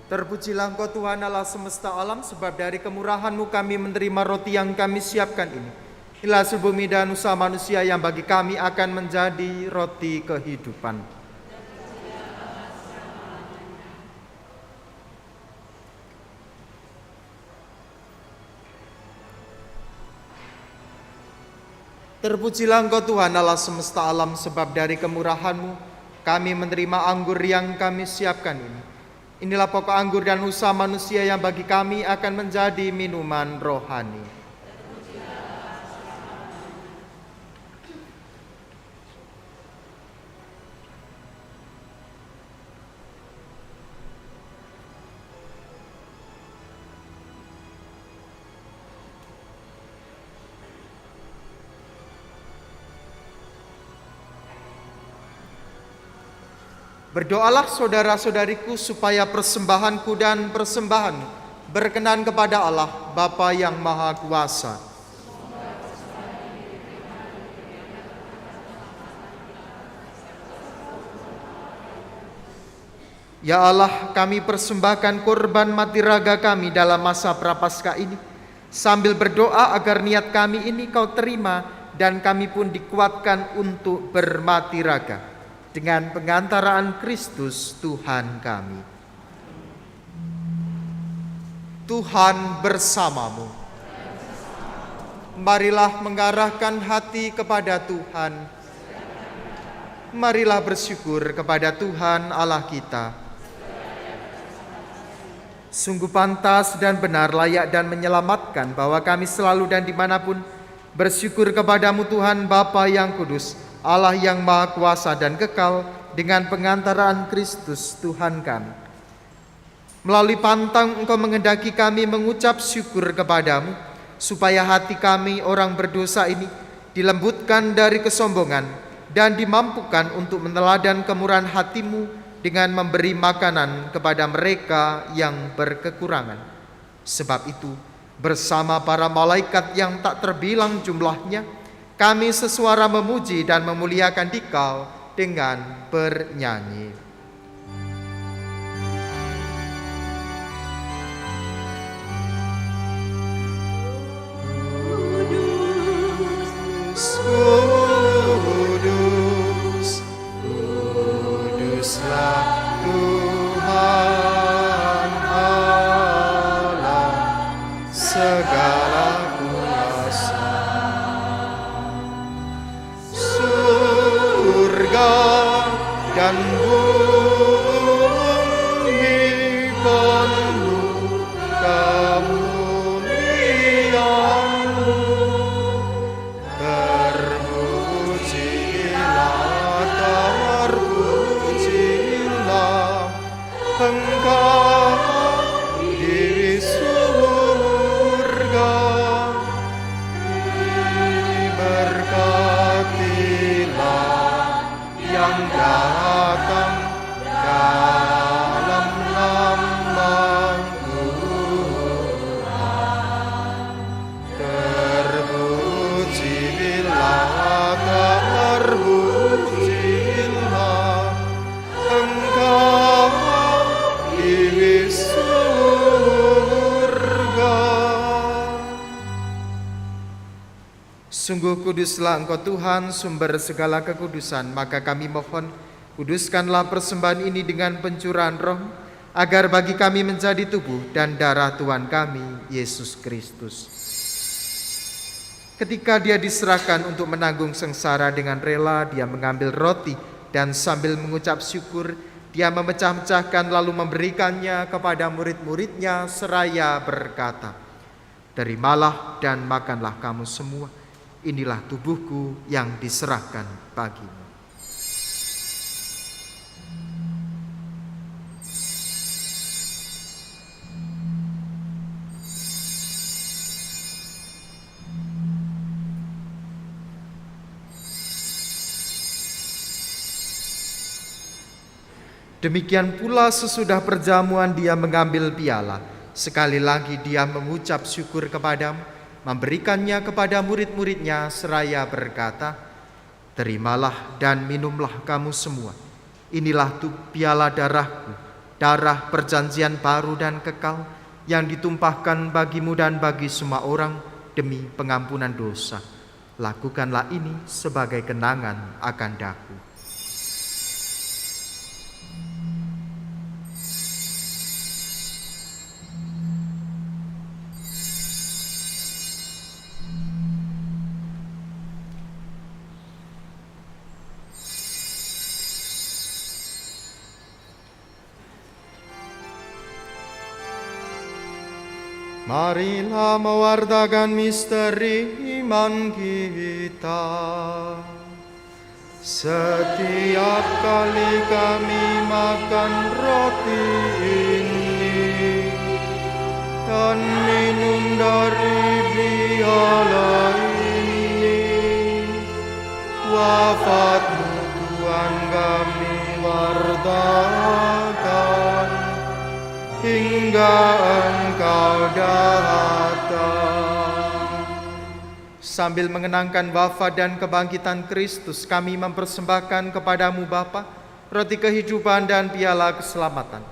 Terpujilah Engkau Tuhan Allah semesta alam, sebab dari kemurahan-Mu kami menerima roti yang kami siapkan ini. Inilah hasil bumi dan usaha manusia yang bagi kami akan menjadi roti kehidupan. Terpujilah Engkau Tuhan Allah semesta alam, sebab dari kemurahan-Mu kami menerima anggur yang kami siapkan ini. Inilah pokok anggur dan usaha manusia yang bagi kami akan menjadi minuman rohani. Berdoalah saudara-saudariku supaya persembahanku dan persembahan berkenan kepada Allah Bapa yang Maha Kuasa. Ya Allah, kami persembahkan korban mati raga kami dalam masa Prapaskah ini, sambil berdoa agar niat kami ini Kau terima dan kami pun dikuatkan untuk bermati raga. dengan pengantaraan Kristus Tuhan kami. Tuhan bersamamu. Marilah mengarahkan hati kepada Tuhan. Marilah bersyukur kepada Tuhan Allah kita. Sungguh pantas dan benar, layak dan menyelamatkan bahwa kami selalu dan dimanapun bersyukur kepadamu Tuhan Bapa yang kudus, Allah yang maha kuasa dan kekal, dengan pengantaraan Kristus Tuhan kami. Melalui pantang Engkau menghendaki kami mengucap syukur kepadamu, supaya hati kami orang berdosa ini dilembutkan dari kesombongan dan dimampukan untuk meneladan kemurahan hatimu dengan memberi makanan kepada mereka yang berkekurangan. Sebab itu, bersama para malaikat yang tak terbilang jumlahnya, kami sesuara memuji dan memuliakan Dikau dengan bernyanyi. Kudus, kuduslah Tuhan Allah segala kuasa. Surga dan bumi penuh kemuliaan-Mu. Terpujilah Engkau di surga, diberkatilah yang datang dalam nama Tuhan. Terpujilah, terpujilah Engkau di surga. Sungguh kuduslah Engkau Tuhan, sumber segala kekudusan. Maka kami mohon, kuduskanlah persembahan ini dengan pencurahan Roh, agar bagi kami menjadi tubuh dan darah Tuhan kami, Yesus Kristus. Ketika Dia diserahkan untuk menanggung sengsara dengan rela, Dia mengambil roti dan sambil mengucap syukur, Dia memecah-mecahkan lalu memberikannya kepada murid-muridnya seraya berkata, "Terimalah dan makanlah kamu semua. Inilah tubuhku yang diserahkan bagimu." Demikian pula sesudah perjamuan Dia mengambil piala. Sekali lagi Dia mengucap syukur kepadamu, memberikannya kepada murid-muridnya seraya berkata, "Terimalah dan minumlah kamu semua. Inilah piala darahku, darah perjanjian baru dan kekal, yang ditumpahkan bagimu dan bagi semua orang demi pengampunan dosa. Lakukanlah ini sebagai kenangan akan daku." Marilah mewartakan misteri iman kita. Setiap kali kami makan roti ini dan minum dari piala ini, wafat-Mu Tuhan kami wartakan hingga Engkau datang. Sambil mengenangkan wafat dan kebangkitan Kristus, kami mempersembahkan kepadamu Bapa roti kehidupan dan piala keselamatan.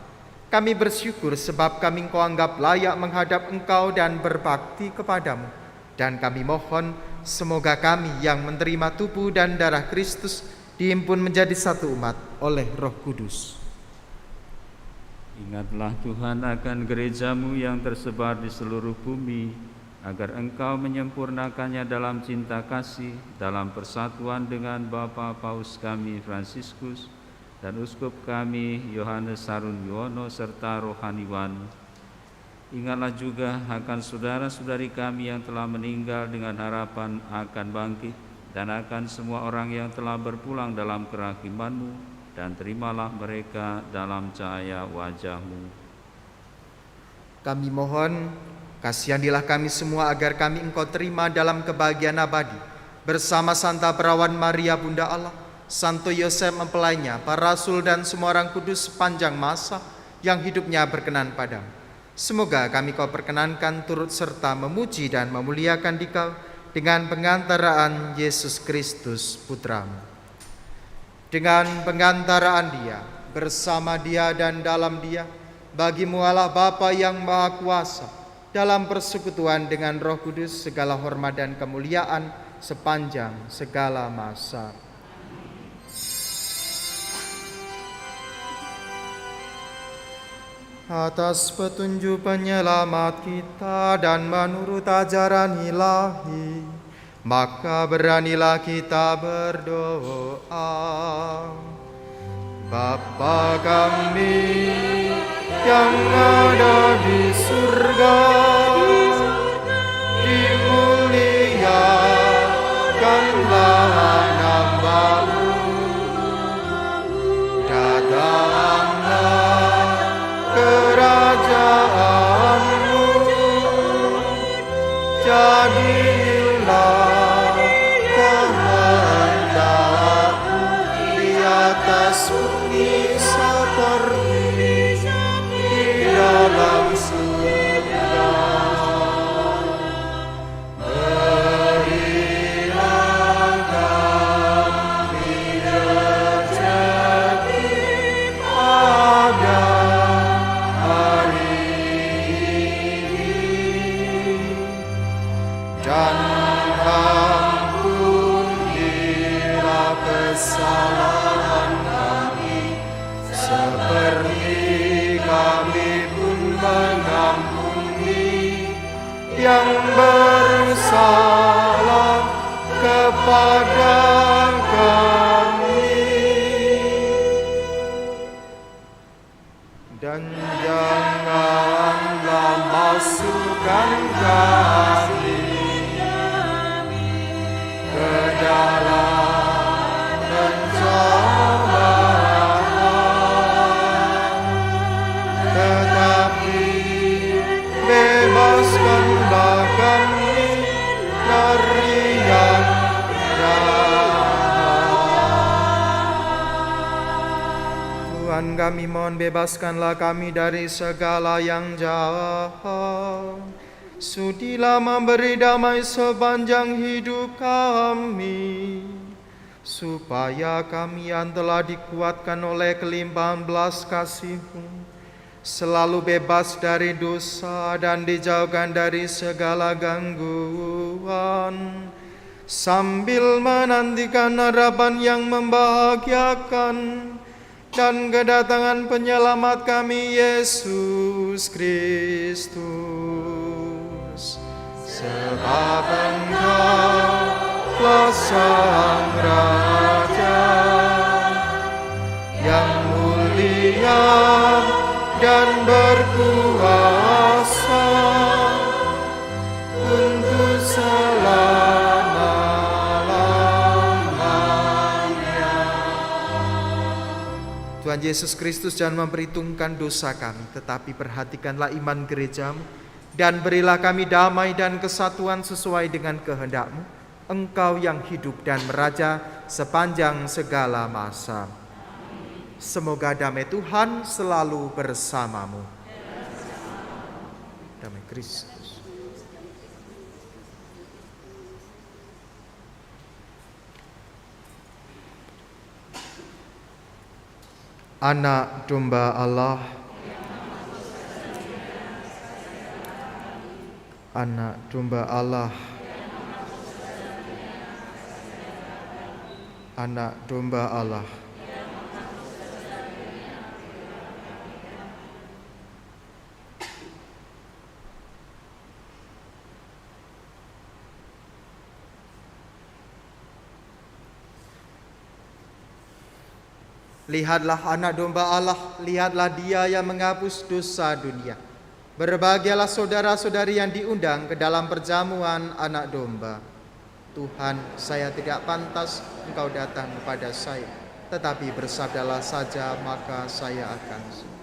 Kami bersyukur sebab kami Engkau anggap layak menghadap Engkau dan berbakti kepadamu. Dan kami mohon semoga kami yang menerima tubuh dan darah Kristus dihimpun menjadi satu umat oleh Roh Kudus. Ingatlah Tuhan akan gerejamu yang tersebar di seluruh bumi, agar Engkau menyempurnakannya dalam cinta kasih, dalam persatuan dengan Bapa Paus kami Fransiskus dan Uskup kami Yohanes Harun Yuwono serta rohaniwan. Ingatlah juga akan saudara-saudari kami yang telah meninggal dengan harapan akan bangkit, dan akan semua orang yang telah berpulang dalam kerahiman-Mu, dan terimalah mereka dalam cahaya wajah-Mu. Kami mohon, kasihanilah kami semua agar kami Engkau terima dalam kebahagiaan abadi, bersama Santa Perawan Maria Bunda Allah, Santo Yosef mempelainya, para rasul dan semua orang kudus sepanjang masa yang hidupnya berkenan padamu. Semoga kami Kau perkenankan turut serta memuji dan memuliakan Dikau dengan pengantaraan Yesus Kristus Putra-Mu. Dengan pengantaraan Dia, bersama Dia dan dalam Dia, bagi-Mu Allah Bapa yang Maha Kuasa, dalam persekutuan dengan Roh Kudus, segala hormat dan kemuliaan sepanjang segala masa. Atas petunjuk penyelamat kita dan menurut ajaran ilahi, maka beranilah kita berdoa. Bapa kami yang ada di surga, dimuliakanlah nama-Mu, datanglah kerajaan-Mu, jadilah kehendak-Mu di atas bumi seperti di dalam surga. Berilah kami rezeki pada hari ini, dan ampunilah kesalahan kami, seperti kami pun mengampuni yang bersalah kepada kami. Dan janganlah masukkan kami ke dalam pencobaan, tetapi bebaskanlah kami dari yang jahat. Tuhan kami mohon, bebaskanlah kami dari segala yang jahat. Sudilah memberi damai sepanjang hidup kami, supaya kami yang telah dikuatkan oleh kelimpahan belas kasih-Mu selalu bebas dari dosa dan dijauhkan dari segala gangguan, sambil menantikan harapan yang membahagiakan dan kedatangan penyelamat kami, Yesus Kristus. Sebab Engkau-lah Sang Raja yang mulia dan berkuasa untuk selama-lamanya. Tuhan Yesus Kristus, jangan memperhitungkan dosa kami, tetapi perhatikanlah iman gereja-Mu, dan berilah kami damai dan kesatuan sesuai dengan kehendak-Mu, Engkau yang hidup dan meraja sepanjang segala masa. Semoga damai Tuhan selalu bersamamu. Damai Kristus. Anak domba Allah, anak domba Allah, Anak domba Allah. Lihatlah anak domba Allah, lihatlah Dia yang menghapus dosa dunia. Berbahagialah saudara-saudari yang diundang ke dalam perjamuan anak domba. Tuhan, saya tidak pantas Engkau datang kepada saya, tetapi bersabdalah saja, maka saya akan sembuh.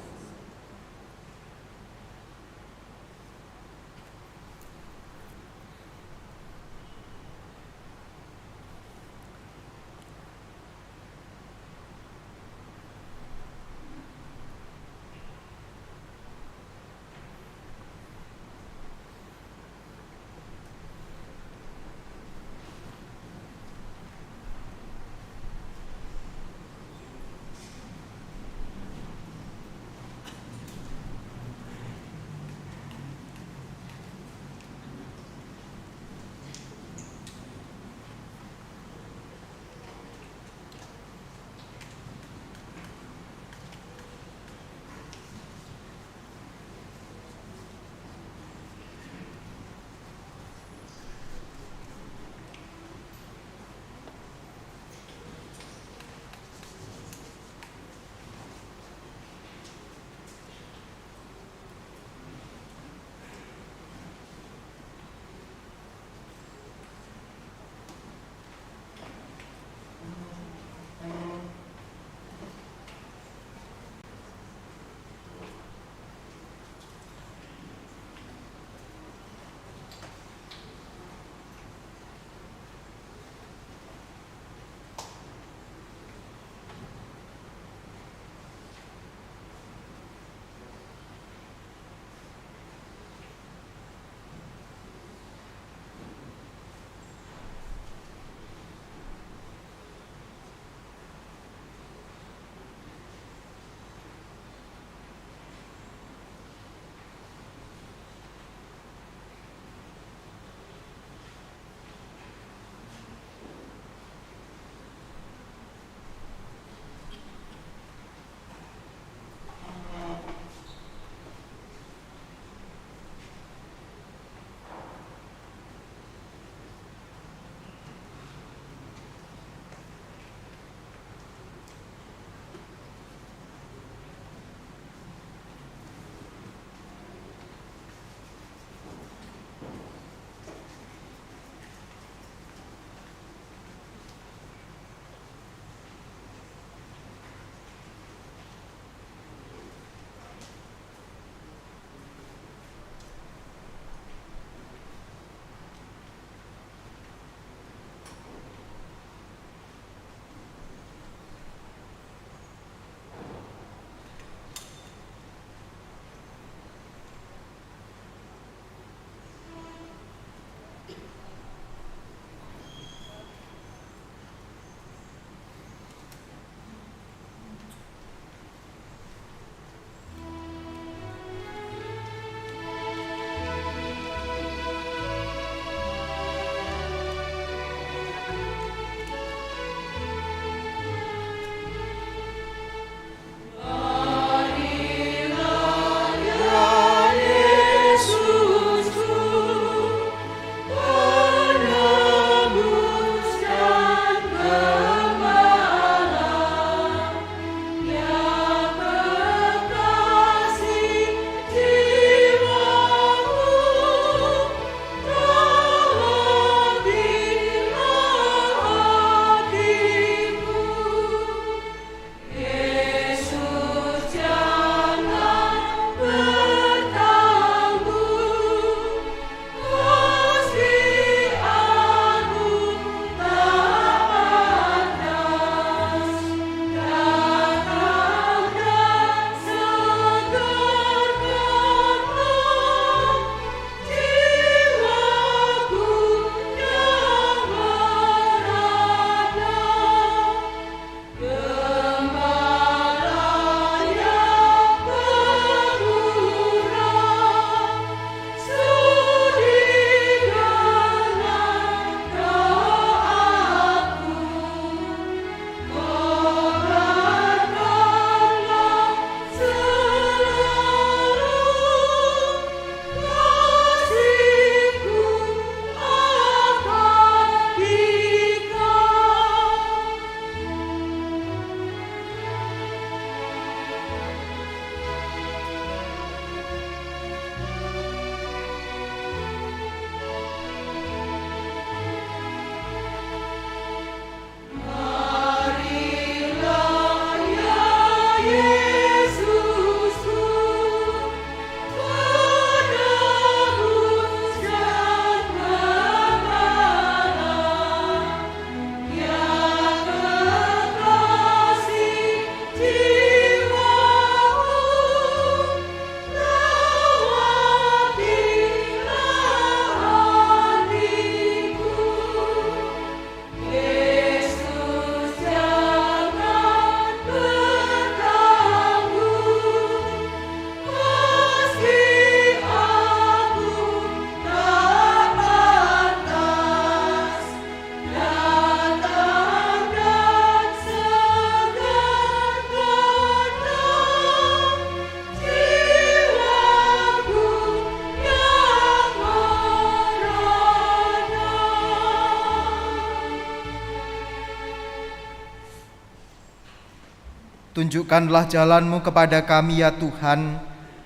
Tunjukkanlah jalan-Mu kepada kami ya Tuhan,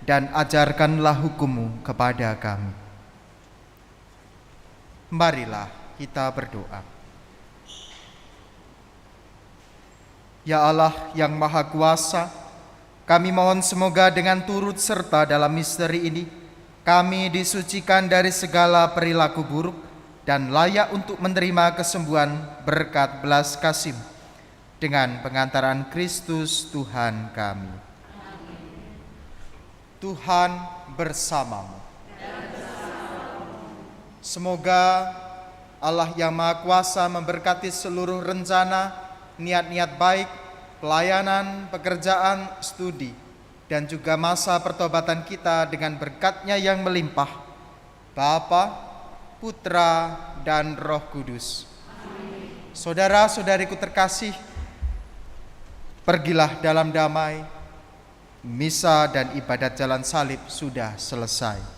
dan ajarkanlah hukum-Mu kepada kami. Marilah kita berdoa. Ya Allah yang Maha Kuasa, kami mohon semoga dengan turut serta dalam misteri ini, kami disucikan dari segala perilaku buruk dan layak untuk menerima kesembuhan berkat belas kasih dengan pengantaran Kristus Tuhan kami. Tuhan bersamamu. Semoga Allah yang Maha Kuasa memberkati seluruh rencana, niat-niat baik, pelayanan, pekerjaan, studi, dan juga masa pertobatan kita dengan berkat-Nya yang melimpah, Bapa, Putra, dan Roh Kudus. Saudara-saudariku terkasih, pergilah dalam damai. Misa dan ibadat jalan salib sudah selesai.